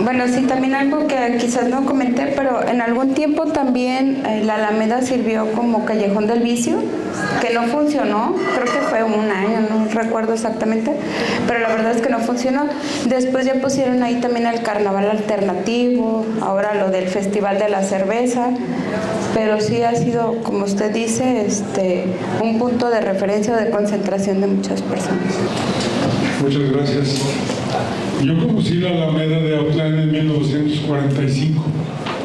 Bueno, sí, también algo que quizás no comenté, pero en algún tiempo también la Alameda sirvió como callejón del vicio, que no funcionó, creo que fue un año, no recuerdo exactamente, pero la verdad es que no funcionó. Después ya pusieron ahí también el carnaval alternativo, ahora lo del Festival de la Cerveza, pero sí ha sido, como usted dice, un punto de referencia o de concentración de muchas personas. Muchas gracias. Yo conocí la Alameda de Autlán en 1945,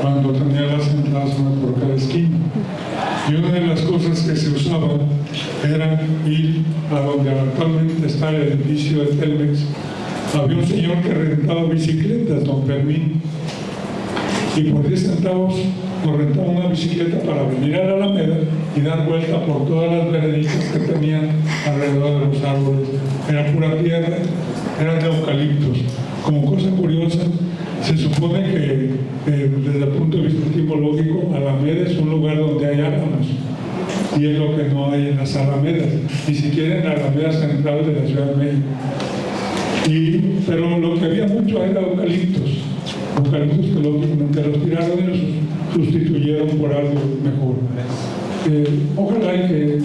cuando tenía las entradas una por cada esquina. Y una de las cosas que se usaba era ir a donde actualmente está el edificio de Telmex. Había un señor que rentaba bicicletas, don Fermín, y por 10 centavos nos rentaba una bicicleta para venir a la Alameda y dar vuelta por todas las vereditas que tenían alrededor de los árboles. Era pura tierra, eran de eucaliptos. Como cosa curiosa, se supone que desde el punto de vista etimológico, Alameda es un lugar donde hay álamos, y es lo que no hay en las alamedas, ni siquiera en la Alameda Central de la Ciudad de México. Pero lo que había mucho era eucaliptos que lógicamente los tiraron y los sustituyeron por algo mejor. Ojalá que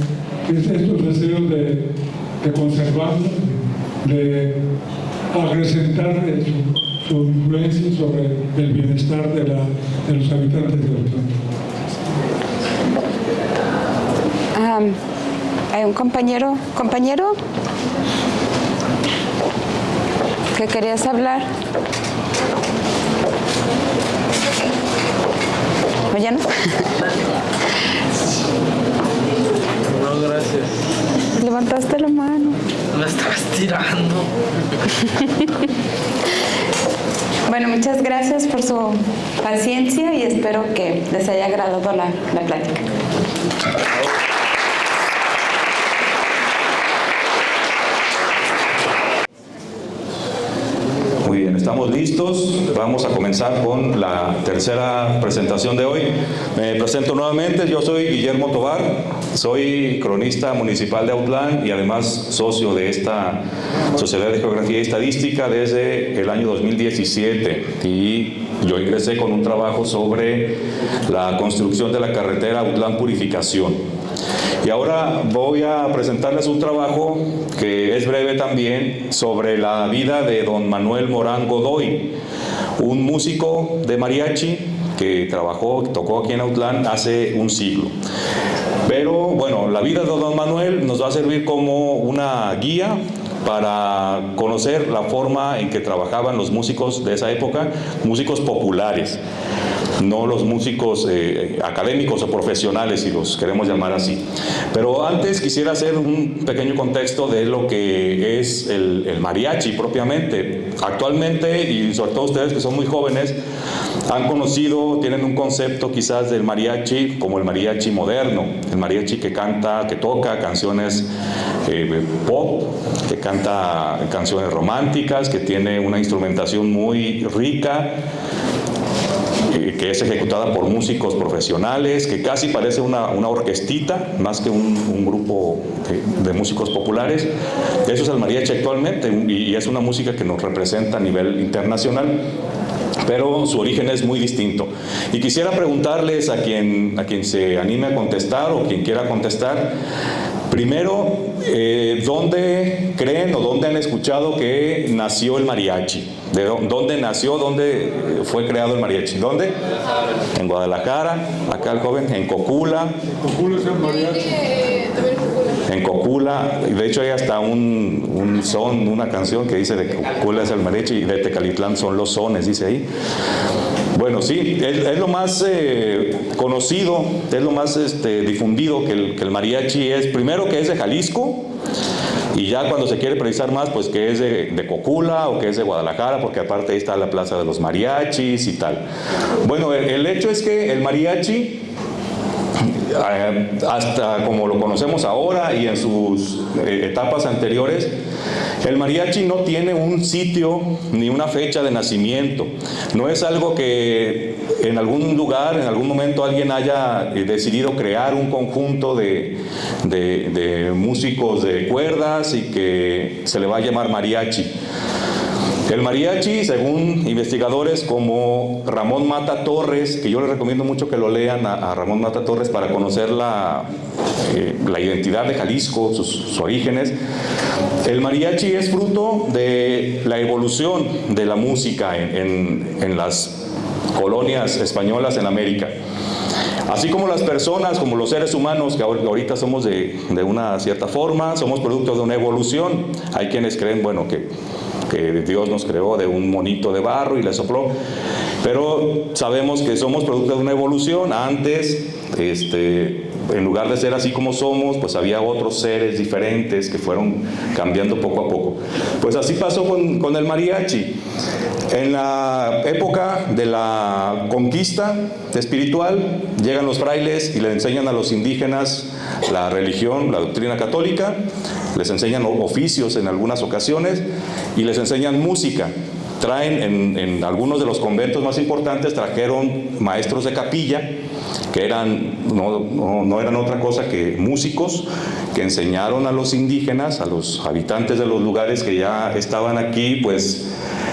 estos deseos de conservarlo, de acrecentar su influencia sobre el bienestar de los habitantes de Autlán. Hay un compañero que querías hablar. ¿Oye, no? No, gracias. Levantaste la mano. La estabas tirando. Bueno, muchas gracias por su paciencia y espero que les haya agradado la plática. Muy bien, estamos listos. Vamos a comenzar con la tercera presentación de hoy. Me presento nuevamente. Yo soy Guillermo Tobar, soy cronista municipal de Autlán y además socio de esta Sociedad de Geografía y Estadística desde el año 2017. Y yo ingresé con un trabajo sobre la construcción de la carretera Autlán-Purificación. Y ahora voy a presentarles un trabajo que es breve también sobre la vida de don Manuel Morán Godoy, un músico de mariachi que tocó aquí en Autlán hace un siglo. Pero bueno, la vida de don Manuel nos va a servir como una guía para conocer la forma en que trabajaban los músicos de esa época, músicos populares, no los músicos académicos o profesionales, si los queremos llamar así. Pero antes quisiera hacer un pequeño contexto de lo que es el mariachi propiamente. Actualmente, y sobre todo ustedes que son muy jóvenes, han conocido, tienen un concepto quizás del mariachi como el mariachi moderno, el mariachi que canta, que toca canciones pop, que canta canciones románticas, que tiene una instrumentación muy rica, que es ejecutada por músicos profesionales, que casi parece una orquestita, más que un grupo de músicos populares. Eso es el mariachi actualmente, y es una música que nos representa a nivel internacional, pero su origen es muy distinto. Y quisiera preguntarles a quien se anime a contestar o quien quiera contestar, primero, ¿dónde creen o dónde han escuchado que nació el mariachi? ¿De dónde nació? ¿Dónde fue creado el mariachi? ¿Dónde? En Guadalajara, acá el joven, en Cocula. Cocula es el mariachi. En Cocula, de hecho hay hasta una canción que dice de Cocula es el mariachi y de Tecalitlán son los sones, dice ahí. Bueno, sí, es lo más conocido, es lo más difundido que el mariachi es, primero que es de Jalisco, y ya cuando se quiere precisar más, pues que es de Cocula o que es de Guadalajara, porque aparte ahí está la Plaza de los Mariachis y tal. Bueno, el hecho es que el mariachi, hasta como lo conocemos ahora y en sus etapas anteriores, el mariachi no tiene un sitio ni una fecha de nacimiento. No es algo que en algún lugar, en algún momento alguien haya decidido crear un conjunto de músicos de cuerdas y que se le va a llamar mariachi. El mariachi, según investigadores como Ramón Mata Torres, que yo les recomiendo mucho que lo lean a Ramón Mata Torres para conocer la identidad de Jalisco, sus orígenes, el mariachi es fruto de la evolución de la música en las colonias españolas en América. Así como las personas, como los seres humanos, que ahorita somos de una cierta forma, somos producto de una evolución. Hay quienes creen, bueno, que Dios nos creó de un monito de barro y le sopló, pero sabemos que somos producto de una evolución. Antes, en lugar de ser así como somos, pues había otros seres diferentes que fueron cambiando poco a poco. Pues así pasó con el mariachi. En la época de la conquista espiritual, llegan los frailes y le enseñan a los indígenas la religión, la doctrina católica, les enseñan oficios en algunas ocasiones y les enseñan música. Traen en algunos de los conventos más importantes, trajeron maestros de capilla, que no eran otra cosa que músicos que enseñaron a los indígenas, a los habitantes de los lugares que ya estaban aquí, pues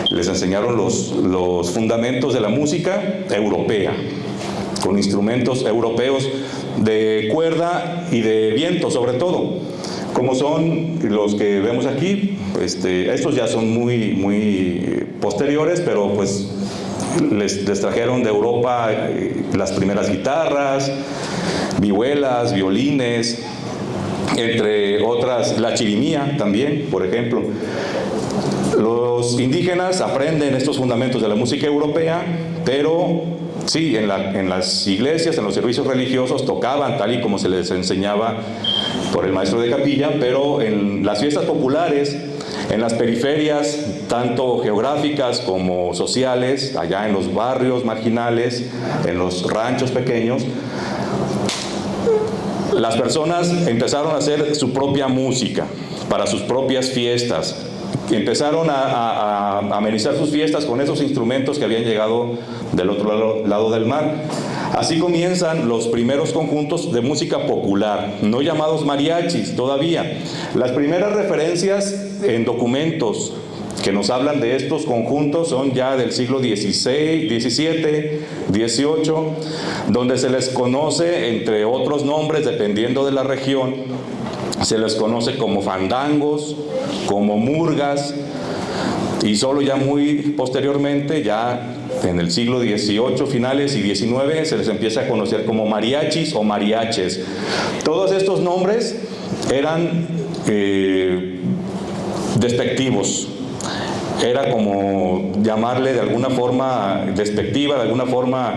les enseñaron los fundamentos de la música europea, con instrumentos europeos de cuerda y de viento sobre todo, como son los que vemos aquí. Estos ya son muy posteriores, pero pues les trajeron de Europa las primeras guitarras, vihuelas, violines, entre otras, la chirimía también, por ejemplo. Los indígenas aprenden estos fundamentos de la música europea, pero sí, en las iglesias, en los servicios religiosos, tocaban tal y como se les enseñaba por el maestro de capilla, pero en las fiestas populares, en las periferias, tanto geográficas como sociales, allá en los barrios marginales, en los ranchos pequeños, las personas empezaron a hacer su propia música para sus propias fiestas. Empezaron a amenizar sus fiestas con esos instrumentos que habían llegado del otro lado del mar. Así comienzan los primeros conjuntos de música popular, no llamados mariachis todavía. Las primeras referencias en documentos que nos hablan de estos conjuntos son ya del siglo XVI, XVII, XVIII, donde se les conoce, entre otros nombres, dependiendo de la región, se les conoce como fandangos, como murgas, y solo ya muy posteriormente, ya en el siglo XVIII finales y XIX, se les empieza a conocer como mariachis o mariaches. Todos estos nombres eran despectivos. Era como llamarle de alguna forma despectiva, de alguna forma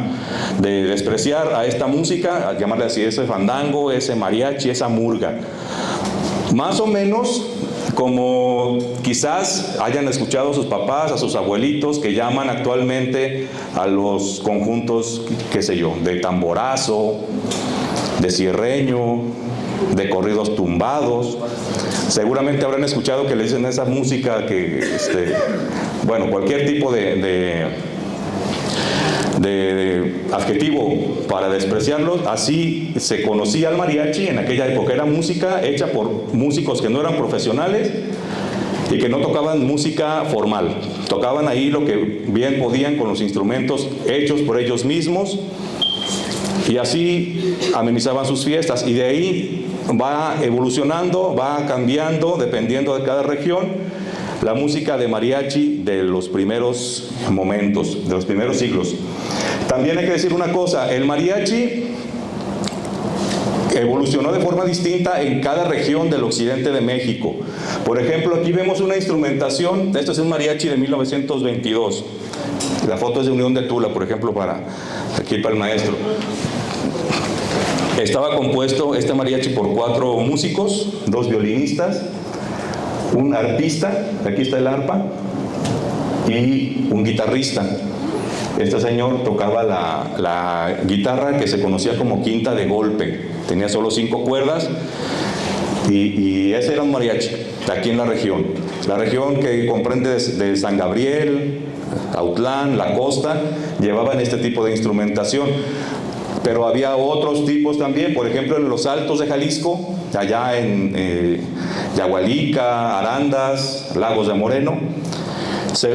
de despreciar a esta música, a llamarle así, ese fandango, ese mariachi, esa murga. Más o menos como quizás hayan escuchado a sus papás, a sus abuelitos, que llaman actualmente a los conjuntos, qué sé yo, de tamborazo, de cierreño, de corridos tumbados. Seguramente habrán escuchado que le dicen esa música que, bueno, cualquier tipo de adjetivo para despreciarlos. Así se conocía al mariachi en aquella época. Era música hecha por músicos que no eran profesionales y que no tocaban música formal. Tocaban ahí lo que bien podían con los instrumentos hechos por ellos mismos, y así amenizaban sus fiestas. Y de ahí va evolucionando, va cambiando, dependiendo de cada región, la música de mariachi de los primeros momentos, de los primeros siglos. También hay que decir una cosa, el mariachi evolucionó de forma distinta en cada región del occidente de México. Por ejemplo, aquí vemos una instrumentación, esto es un mariachi de 1922. La foto es de Unión de Tula, por ejemplo, para el maestro. Estaba compuesto este mariachi por 4 músicos, 2 violinistas, un arpista, aquí está el arpa, y un guitarrista. Este señor tocaba la guitarra que se conocía como quinta de golpe, tenía solo 5 cuerdas, y ese era un mariachi aquí en la región que comprende de San Gabriel, Autlán, La Costa, llevaban este tipo de instrumentación. Pero había otros tipos también, por ejemplo en los Altos de Jalisco, allá en Yagualica, Arandas, Lagos de Moreno,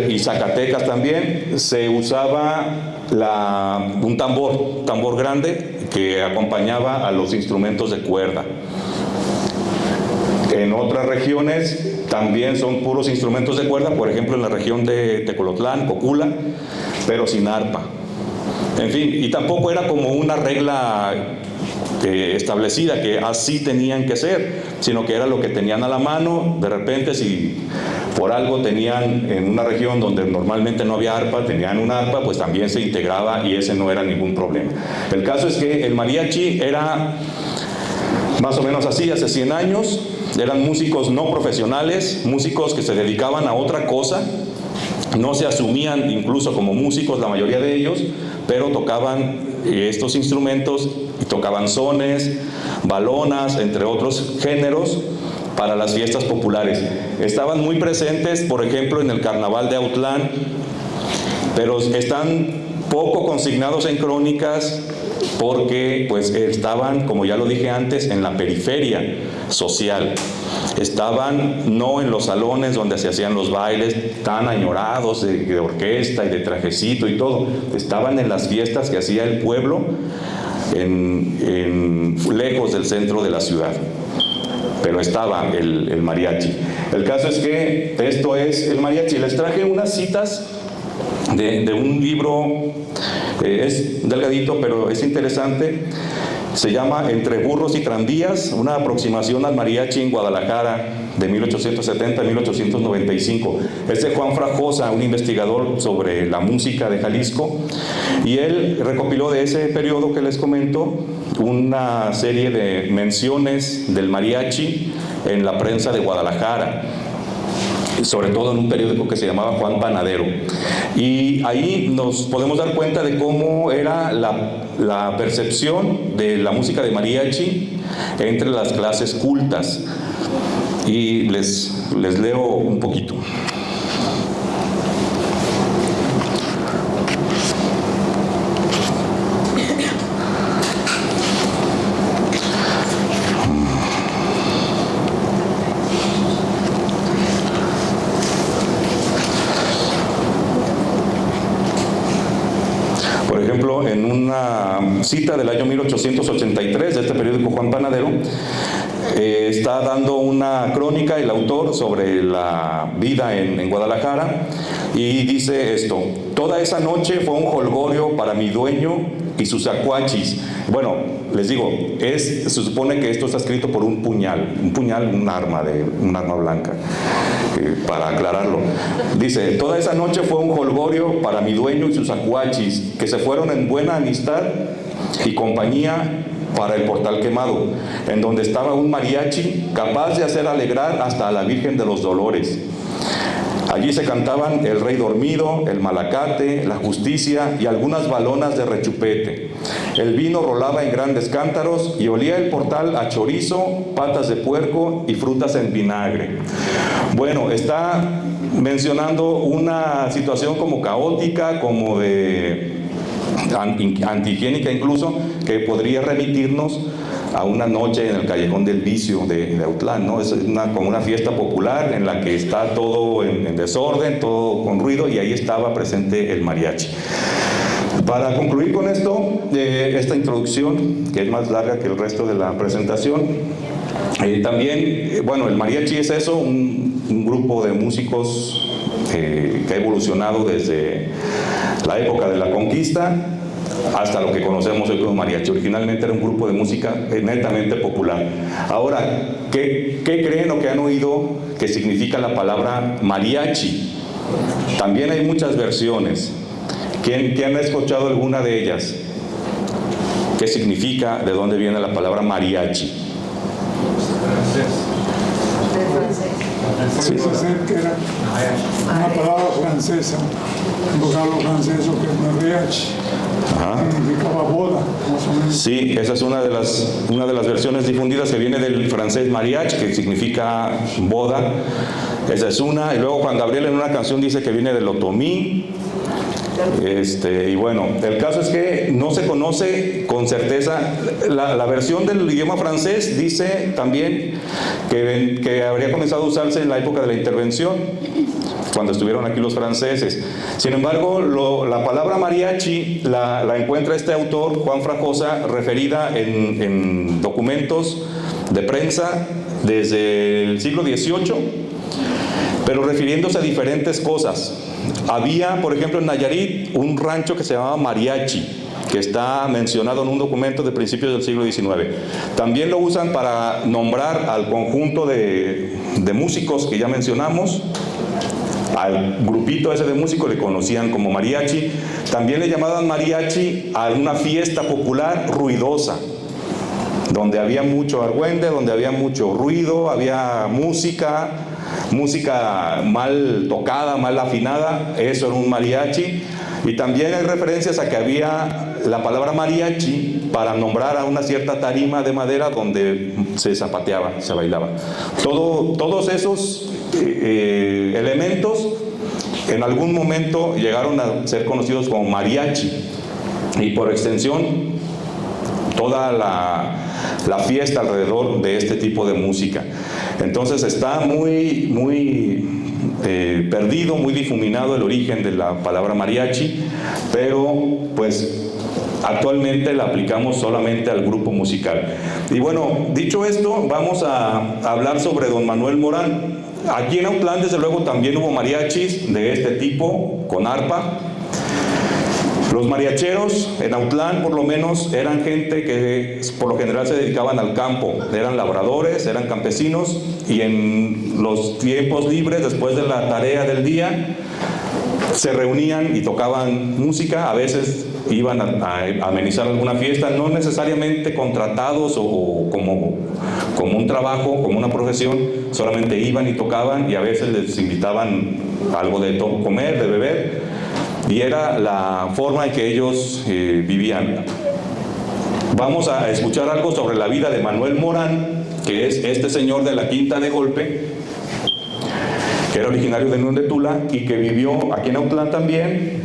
y Zacatecas también, se usaba un tambor grande que acompañaba a los instrumentos de cuerda. En otras regiones también son puros instrumentos de cuerda, por ejemplo en la región de Tecolotlán, Cocula, pero sin arpa. En fin, y tampoco era como una regla establecida que así tenían que ser, sino que era lo que tenían a la mano. De repente, si por algo tenían en una región donde normalmente no había arpa, tenían un arpa, pues también se integraba y ese no era ningún problema. El caso es que el mariachi era más o menos así, hace 100 años, eran músicos no profesionales, músicos que se dedicaban a otra cosa, no se asumían incluso como músicos la mayoría de ellos, pero tocaban estos instrumentos, tocaban sones, balonas, entre otros géneros, para las fiestas populares. Estaban muy presentes, por ejemplo, en el Carnaval de Autlán, pero están poco consignados en crónicas porque pues estaban, como ya lo dije antes, en la periferia social. Estaban no en los salones donde se hacían los bailes tan añorados de orquesta y de trajecito y todo. Estaban en las fiestas que hacía el pueblo lejos del centro de la ciudad. Pero estaba el mariachi. El caso es que esto es el mariachi. Les traje unas citas de un libro, es delgadito pero es interesante. Se llama Entre burros y tranvías, una aproximación al mariachi en Guadalajara de 1870 a 1895. Es de Juan Frajosa, un investigador sobre la música de Jalisco, y él recopiló de ese periodo que les comento una serie de menciones del mariachi en la prensa de Guadalajara, sobre todo en un periódico que se llamaba Juan Panadero. Y ahí nos podemos dar cuenta de cómo era la percepción de la música de mariachi entre las clases cultas. Y les leo un poquito. ejemplo, en una cita del año 1883 de este periódico Juan Panadero, está dando una crónica el autor sobre la vida en Guadalajara y dice esto: toda esa noche fue un jolgorio para mi dueño y sus acuachis. Bueno, les digo, se supone que esto está escrito por un puñal, un arma blanca, para aclararlo. Dice: toda esa noche fue un jolgorio para mi dueño y sus acuachis, que se fueron en buena amistad y compañía para el Portal Quemado, en donde estaba un mariachi capaz de hacer alegrar hasta a la Virgen de los Dolores. Allí se cantaban El Rey Dormido, El Malacate, La Justicia y algunas balonas de rechupete. El vino rolaba en grandes cántaros y olía el portal a chorizo, patas de puerco y frutas en vinagre. Bueno, está mencionando una situación como caótica, como de antihigiénica incluso, que podría remitirnos a una noche en el Callejón del Vicio de Autlán, ¿no? Es como una fiesta popular en la que está todo en desorden, todo con ruido, y ahí estaba presente el mariachi. Para concluir con esto, esta introducción, que es más larga que el resto de la presentación, también, bueno, el mariachi es eso, un grupo de músicos que ha evolucionado desde la época de la conquista hasta lo que conocemos hoy como mariachi. Originalmente era un grupo de música netamente popular. Ahora, ¿qué creen o qué han oído que significa la palabra mariachi? También hay muchas versiones. ¿Quién ha escuchado alguna de ellas? ¿Qué significa? ¿De dónde viene la palabra mariachi? Sí, que era una palabra francesa, un vocablo francés que es mariachi. Significaba boda, más o menos. Sí, esa es una de las versiones difundidas, que viene del francés mariage, que significa boda. Esa es una. Y luego Juan Gabriel en una canción dice que viene del otomí. Y bueno, el caso es que no se conoce con certeza. La versión del idioma francés dice también que habría comenzado a usarse en la época de la intervención, cuando estuvieron aquí los franceses. Sin embargo, la palabra mariachi la encuentra este autor, Juan Frajosa, referida en documentos de prensa desde el siglo XVIII, pero refiriéndose a diferentes cosas. Había, por ejemplo, en Nayarit, un rancho que se llamaba Mariachi, que está mencionado en un documento de principios del siglo XIX. También lo usan para nombrar al conjunto de músicos que ya mencionamos. Al grupito ese de músicos le conocían como mariachi. También le llamaban mariachi a una fiesta popular ruidosa, donde había mucho argüende, donde había mucho ruido, había música mal tocada, mal afinada. Eso era un mariachi. Y también hay referencias a que había la palabra mariachi para nombrar a una cierta tarima de madera donde se zapateaba, se bailaba. Todos esos elementos en algún momento llegaron a ser conocidos como mariachi, y por extensión toda la fiesta alrededor de este tipo de música. Entonces está muy perdido, muy difuminado el origen de la palabra mariachi, pero pues actualmente la aplicamos solamente al grupo musical. Y bueno, dicho esto, vamos a hablar sobre don Manuel Morán. Aquí en Autlán, desde luego, también hubo mariachis de este tipo, con arpa. Los mariacheros en Autlán, por lo menos, eran gente que por lo general se dedicaban al campo. Eran labradores, eran campesinos, y en los tiempos libres, después de la tarea del día, se reunían y tocaban música. A veces iban a amenizar alguna fiesta, no necesariamente contratados o como un trabajo, como una profesión. Solamente iban y tocaban, y a veces les invitaban algo de comer, de beber, y era la forma en que ellos vivían. Vamos a escuchar algo sobre la vida de Manuel Morán, que es este señor de la Quinta de Golpe, que era originario de Unión de Tula y que vivió aquí en Autlán también,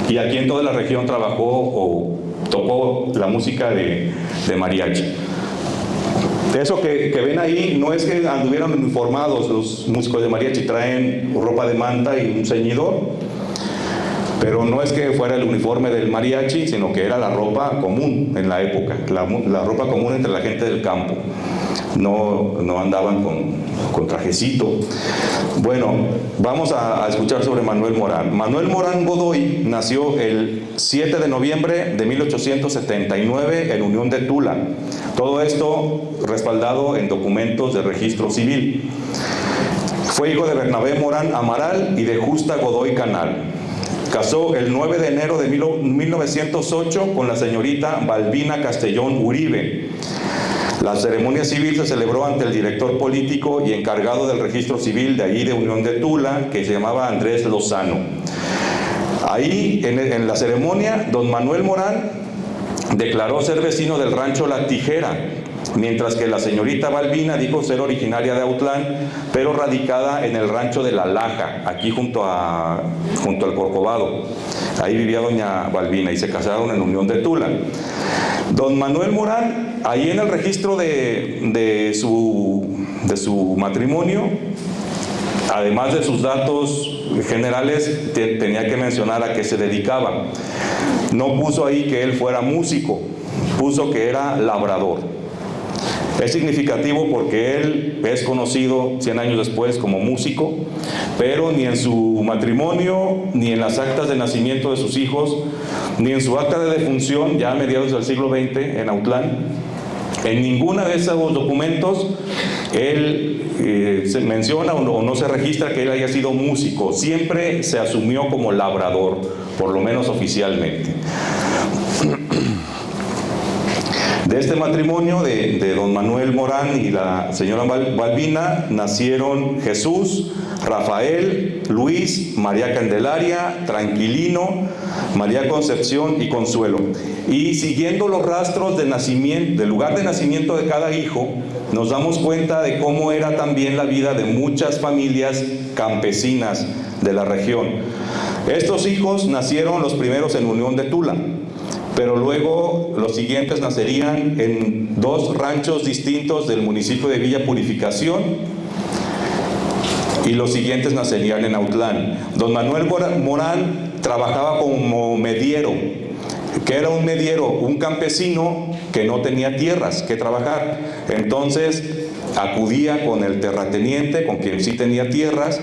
y aquí en toda la región trabajó o tocó la música de mariachi. Eso que ven ahí no es que anduvieran uniformados los músicos de mariachi, traen ropa de manta y un ceñidor, Pero no es que fuera el uniforme del mariachi, sino que era la ropa común en la época, la ropa común entre la gente del campo. No andaban con trajecito. Bueno, vamos a escuchar sobre Manuel Morán. Manuel Morán Godoy nació el 7 de noviembre de 1879 en Unión de Tula. Todo esto respaldado en documentos de registro civil. Fue hijo de Bernabé Morán Amaral y de Justa Godoy Canal. Casó el 9 de enero de 1908 con la señorita Balbina Castellón Uribe. La ceremonia civil se celebró ante el director político y encargado del registro civil de ahí de Unión de Tula, que se llamaba Andrés Lozano. Ahí, en la ceremonia, don Manuel Morán declaró ser vecino del rancho La Tijera, mientras que la señorita Balbina dijo ser originaria de Autlán, pero radicada en el rancho de La Laja, aquí junto al Corcovado. Ahí vivía doña Balbina y se casaron en Unión de Tula. Don Manuel Morán, ahí en el registro de su matrimonio, además de sus datos generales, tenía que mencionar a qué se dedicaba. No puso ahí que él fuera músico, puso que era labrador. Es significativo porque él es conocido 100 años después como músico, pero ni en su matrimonio, ni en las actas de nacimiento de sus hijos, ni en su acta de defunción, ya a mediados del siglo XX en Autlán, en ninguna de esos documentos él se menciona o no se registra que él haya sido músico. Siempre se asumió como labrador, por lo menos oficialmente. De este matrimonio de don Manuel Morán y la señora Balbina nacieron Jesús, Rafael, Luis, María Candelaria, Tranquilino, María Concepción y Consuelo. Y siguiendo los rastros de nacimiento, del lugar de nacimiento de cada hijo, nos damos cuenta de cómo era también la vida de muchas familias campesinas de la región. Estos hijos nacieron los primeros en Unión de Tula, pero luego los siguientes nacerían en 2 ranchos distintos del municipio de Villa Purificación, y los siguientes nacerían en Autlán. Don Manuel Morán trabajaba como mediero. ¿Qué era un mediero? Un campesino que no tenía tierras que trabajar. Entonces acudía con el terrateniente, con quien sí tenía tierras.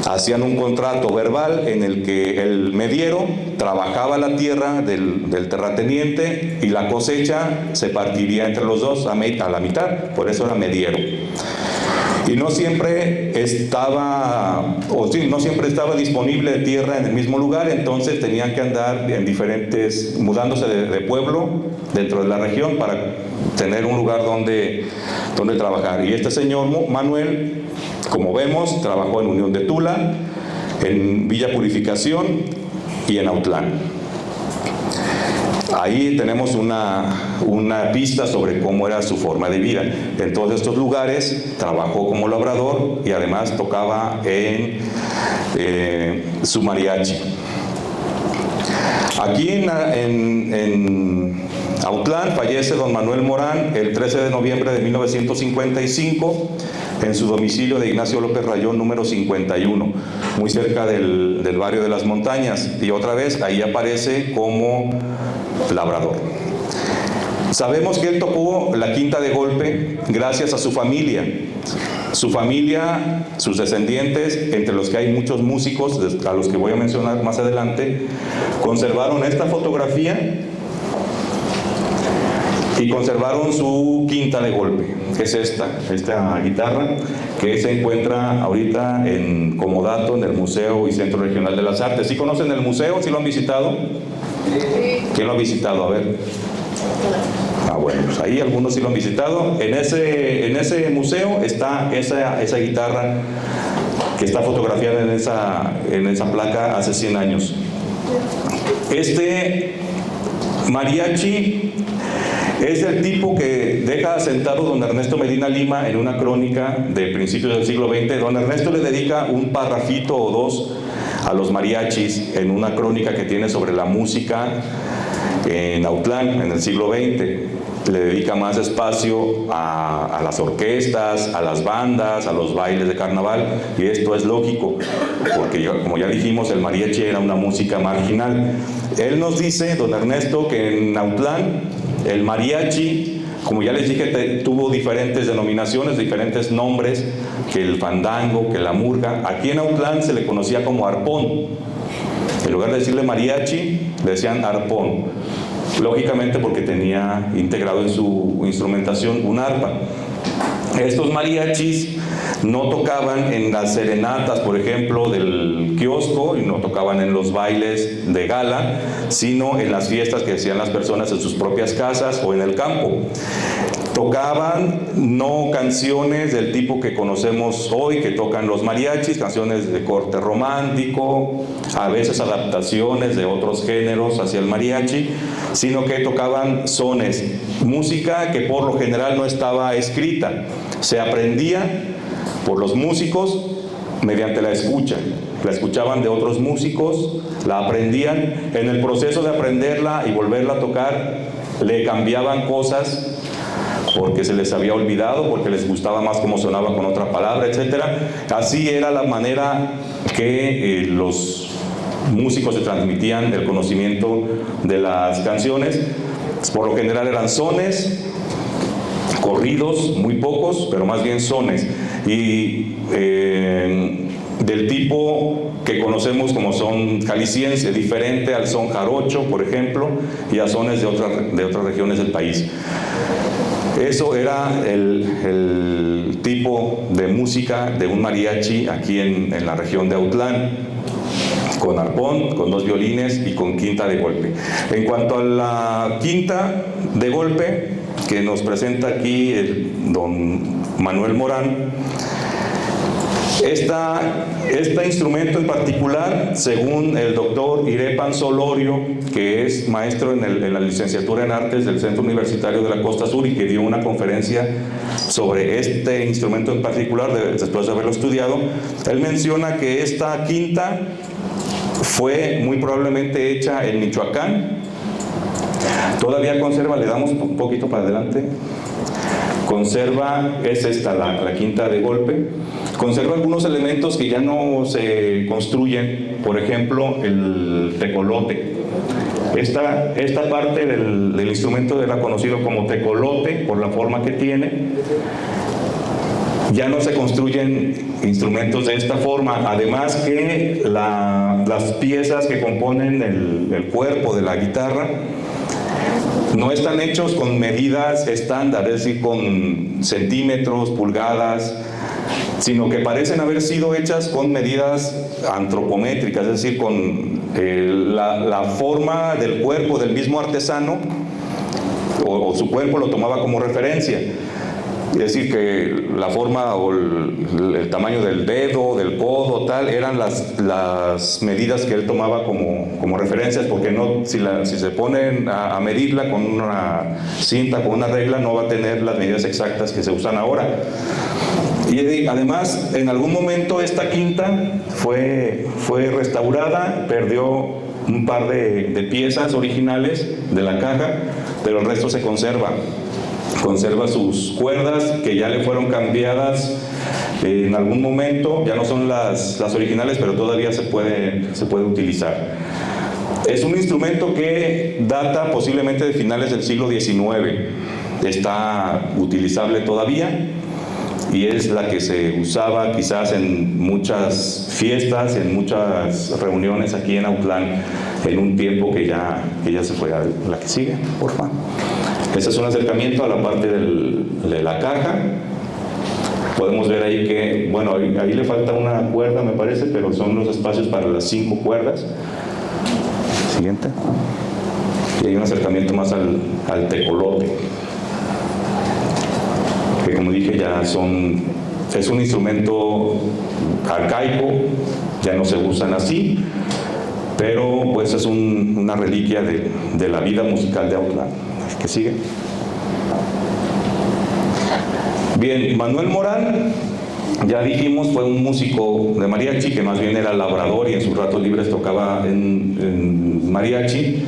Hacían un contrato verbal en el que el mediero trabajaba la tierra del terrateniente y la cosecha se partiría entre los dos a la mitad, por eso era mediero. Y no siempre estaba disponible tierra en el mismo lugar, entonces tenían que andar mudándose de pueblo dentro de la región para tener un lugar donde trabajar. Y este señor Manuel, como vemos, trabajó en Unión de Tula, en Villa Purificación y en Autlán. Ahí tenemos una pista sobre cómo era su forma de vida. En todos estos lugares trabajó como labrador y además tocaba en su mariachi. Aquí en Autlán fallece don Manuel Morán el 13 de noviembre de 1955 en su domicilio de Ignacio López Rayón número 51, muy cerca del barrio de las Montañas, y otra vez ahí aparece como labrador. Sabemos que él tocó la quinta de golpe gracias a su familia. Su familia, sus descendientes, entre los que hay muchos músicos, a los que voy a mencionar más adelante, conservaron esta fotografía y conservaron su quinta de golpe, que es esta guitarra, que se encuentra ahorita en Comodato, en el Museo y Centro Regional de las Artes. ¿Sí conocen el museo? ¿Sí lo han visitado? ¿Quién lo ha visitado? A ver. Bueno, pues ahí algunos sí lo han visitado. En ese museo está esa guitarra que está fotografiada en esa placa hace 100 años. Este mariachi es el tipo que deja asentado don Ernesto Medina Lima en una crónica de principios del siglo XX. Don Ernesto le dedica un parrafito o dos a los mariachis en una crónica que tiene sobre la música en Autlán en el siglo XX. le dedica más espacio a las orquestas, a las bandas, a los bailes de carnaval, y esto es lógico, porque como ya dijimos, el mariachi era una música marginal. Él nos dice, don Ernesto, que en Autlán el mariachi, como ya les dije, tuvo diferentes denominaciones, diferentes nombres, que el fandango, que la murga. Aquí en Autlán se le conocía como arpón. En lugar de decirle mariachi, le decían arpón. Lógicamente porque tenía integrado en su instrumentación un arpa. Estos mariachis no tocaban en las serenatas, por ejemplo, del kiosco, y no tocaban en los bailes de gala, sino en las fiestas que hacían las personas en sus propias casas o en el campo. Tocaban no canciones del tipo que conocemos hoy, que tocan los mariachis, canciones de corte romántico, a veces adaptaciones de otros géneros hacia el mariachi, sino que tocaban sones, música que por lo general no estaba escrita, se aprendía por los músicos mediante la escucha. La escuchaban de otros músicos, la aprendían, en el proceso de aprenderla y volverla a tocar, le cambiaban cosas porque se les había olvidado, porque les gustaba más cómo sonaba con otra palabra, etc. Así era la manera que los músicos se transmitían el conocimiento de las canciones. Por lo general eran sones, corridos, muy pocos, pero más bien sones, y del tipo que conocemos como son jalisciense, diferente al son jarocho, por ejemplo, y a sones de otras regiones del país. Eso era el tipo de música de un mariachi aquí en la región de Autlán, con arpón, con 2 violines y con quinta de golpe. En cuanto a la quinta de golpe, que nos presenta aquí el don Manuel Morán, este instrumento en particular, según el doctor Irepan Solorio, que es maestro en la licenciatura en Artes del Centro Universitario de la Costa Sur y que dio una conferencia sobre este instrumento en particular después de haberlo estudiado, él menciona que esta quinta fue muy probablemente hecha en Michoacán. Todavía conserva, le damos un poquito para adelante, conserva, es esta la quinta de golpe, conserva algunos elementos que ya no se construyen, por ejemplo el tecolote. Esta parte del instrumento era conocido como tecolote por la forma que tiene. Ya no se construyen instrumentos de esta forma, además que las piezas que componen el cuerpo de la guitarra no están hechos con medidas estándar, es decir, con centímetros, pulgadas, sino que parecen haber sido hechas con medidas antropométricas, es decir, con la forma del cuerpo del mismo artesano, o su cuerpo lo tomaba como referencia. Es decir, que la forma o el tamaño del dedo, del codo, tal, eran las medidas que él tomaba como referencias, porque no, si se ponen a medirla con una cinta, con una regla, no va a tener las medidas exactas que se usan ahora. Y además, en algún momento esta quinta fue restaurada, perdió un par de piezas originales de la caja, pero el resto se conserva. Conserva sus cuerdas que ya le fueron cambiadas en algún momento, ya no son las originales, pero todavía se puede utilizar. Es un instrumento que data posiblemente de finales del siglo XIX, está utilizable todavía y es la que se usaba quizás en muchas fiestas, en muchas reuniones aquí en Autlán, en un tiempo que ya se fue. A la que sigue, por favor. Este es un acercamiento a la parte de la caja. Podemos ver ahí que, bueno, ahí le falta una cuerda, me parece, pero son los espacios para las 5 cuerdas. Siguiente. Y hay un acercamiento más al tecolote, que como dije ya es un instrumento arcaico, ya no se usan así, pero pues es una reliquia de la vida musical de Autlán. ¿Qué sigue? Bien, Manuel Morán, ya dijimos, fue un músico de mariachi que más bien era labrador y en sus ratos libres tocaba en mariachi.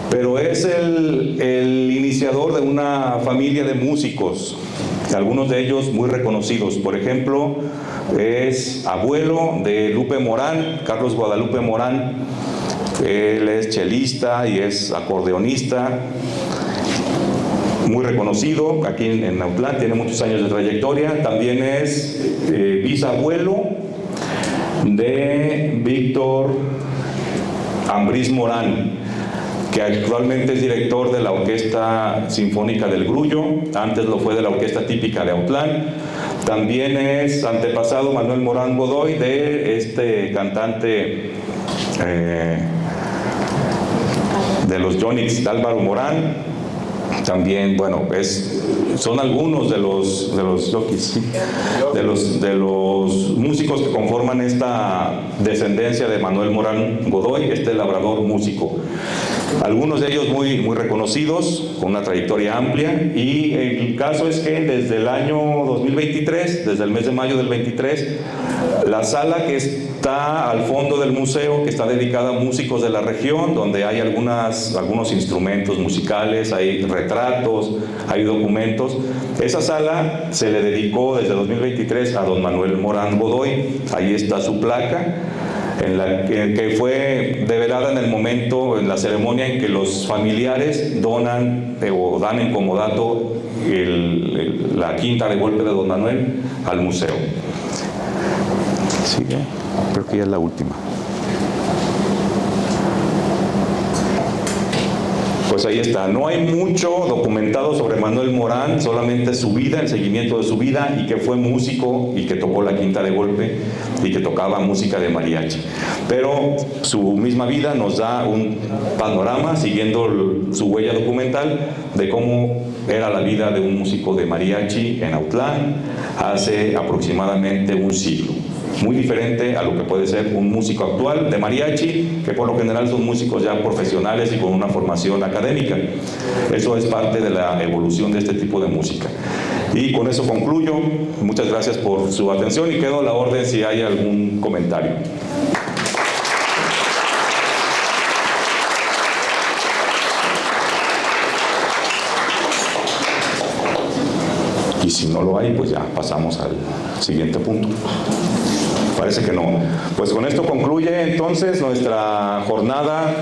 pero es el iniciador de una familia de músicos, algunos de ellos muy reconocidos. Por ejemplo, es abuelo de Lupe Morán, Carlos Guadalupe Morán. Él es chelista y es acordeonista, muy reconocido aquí en Autlán, tiene muchos años de trayectoria. También es bisabuelo de Víctor Ambrís Morán, que actualmente es director de la Orquesta Sinfónica del Grullo, antes lo fue de la Orquesta Típica de Autlán. También es antepasado Manuel Morán Godoy, de este cantante de los Yonix, Álvaro Morán. También, bueno, son algunos de los jockeys, de los músicos que conforman esta descendencia de Manuel Morán Godoy, este labrador músico. Algunos de ellos muy reconocidos, con una trayectoria amplia, y el caso es que desde el año 2023, desde el mes de mayo del 23, la sala que está al fondo del museo, que está dedicada a músicos de la región, donde hay algunos instrumentos musicales, hay retratos, hay documentos. Esa sala se le dedicó desde 2023 a don Manuel Morán Godoy. Ahí está su placa, que fue develada en el momento, en la ceremonia en que los familiares donan o dan en comodato la quinta de golpe de don Manuel al museo. Sigue, creo que ya es la última. Pues ahí está, no hay mucho documentado sobre Manuel Morán, solamente su vida, el seguimiento de su vida, y que fue músico y que tocó la quinta de golpe y que tocaba música de mariachi. Pero su misma vida nos da un panorama, siguiendo su huella documental, de cómo era la vida de un músico de mariachi en Autlán hace aproximadamente un siglo. Muy diferente a lo que puede ser un músico actual de mariachi, que por lo general son músicos ya profesionales y con una formación académica. Eso es parte de la evolución de este tipo de música. Y con eso concluyo. Muchas gracias por su atención y quedo a la orden si hay algún comentario. Y si no lo hay, pues ya pasamos al siguiente punto. Parece que no. Pues con esto concluye entonces nuestra jornada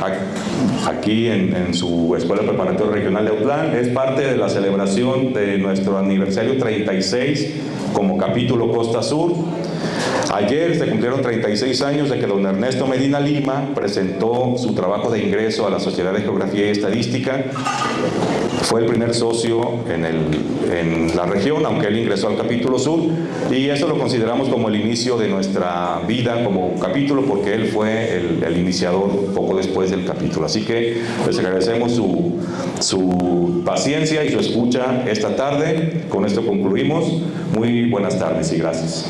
aquí en su Escuela Preparatoria Regional de Autlán. Es parte de la celebración de nuestro aniversario 36 como capítulo Costa Sur. Ayer se cumplieron 36 años de que don Ernesto Medina Lima presentó su trabajo de ingreso a la Sociedad de Geografía y Estadística. Fue el primer socio en la región, aunque él ingresó al capítulo sur, y eso lo consideramos como el inicio de nuestra vida como capítulo, porque él fue el iniciador poco después del capítulo. Así que les agradecemos su paciencia y su escucha esta tarde. Con esto concluimos. Muy buenas tardes y gracias.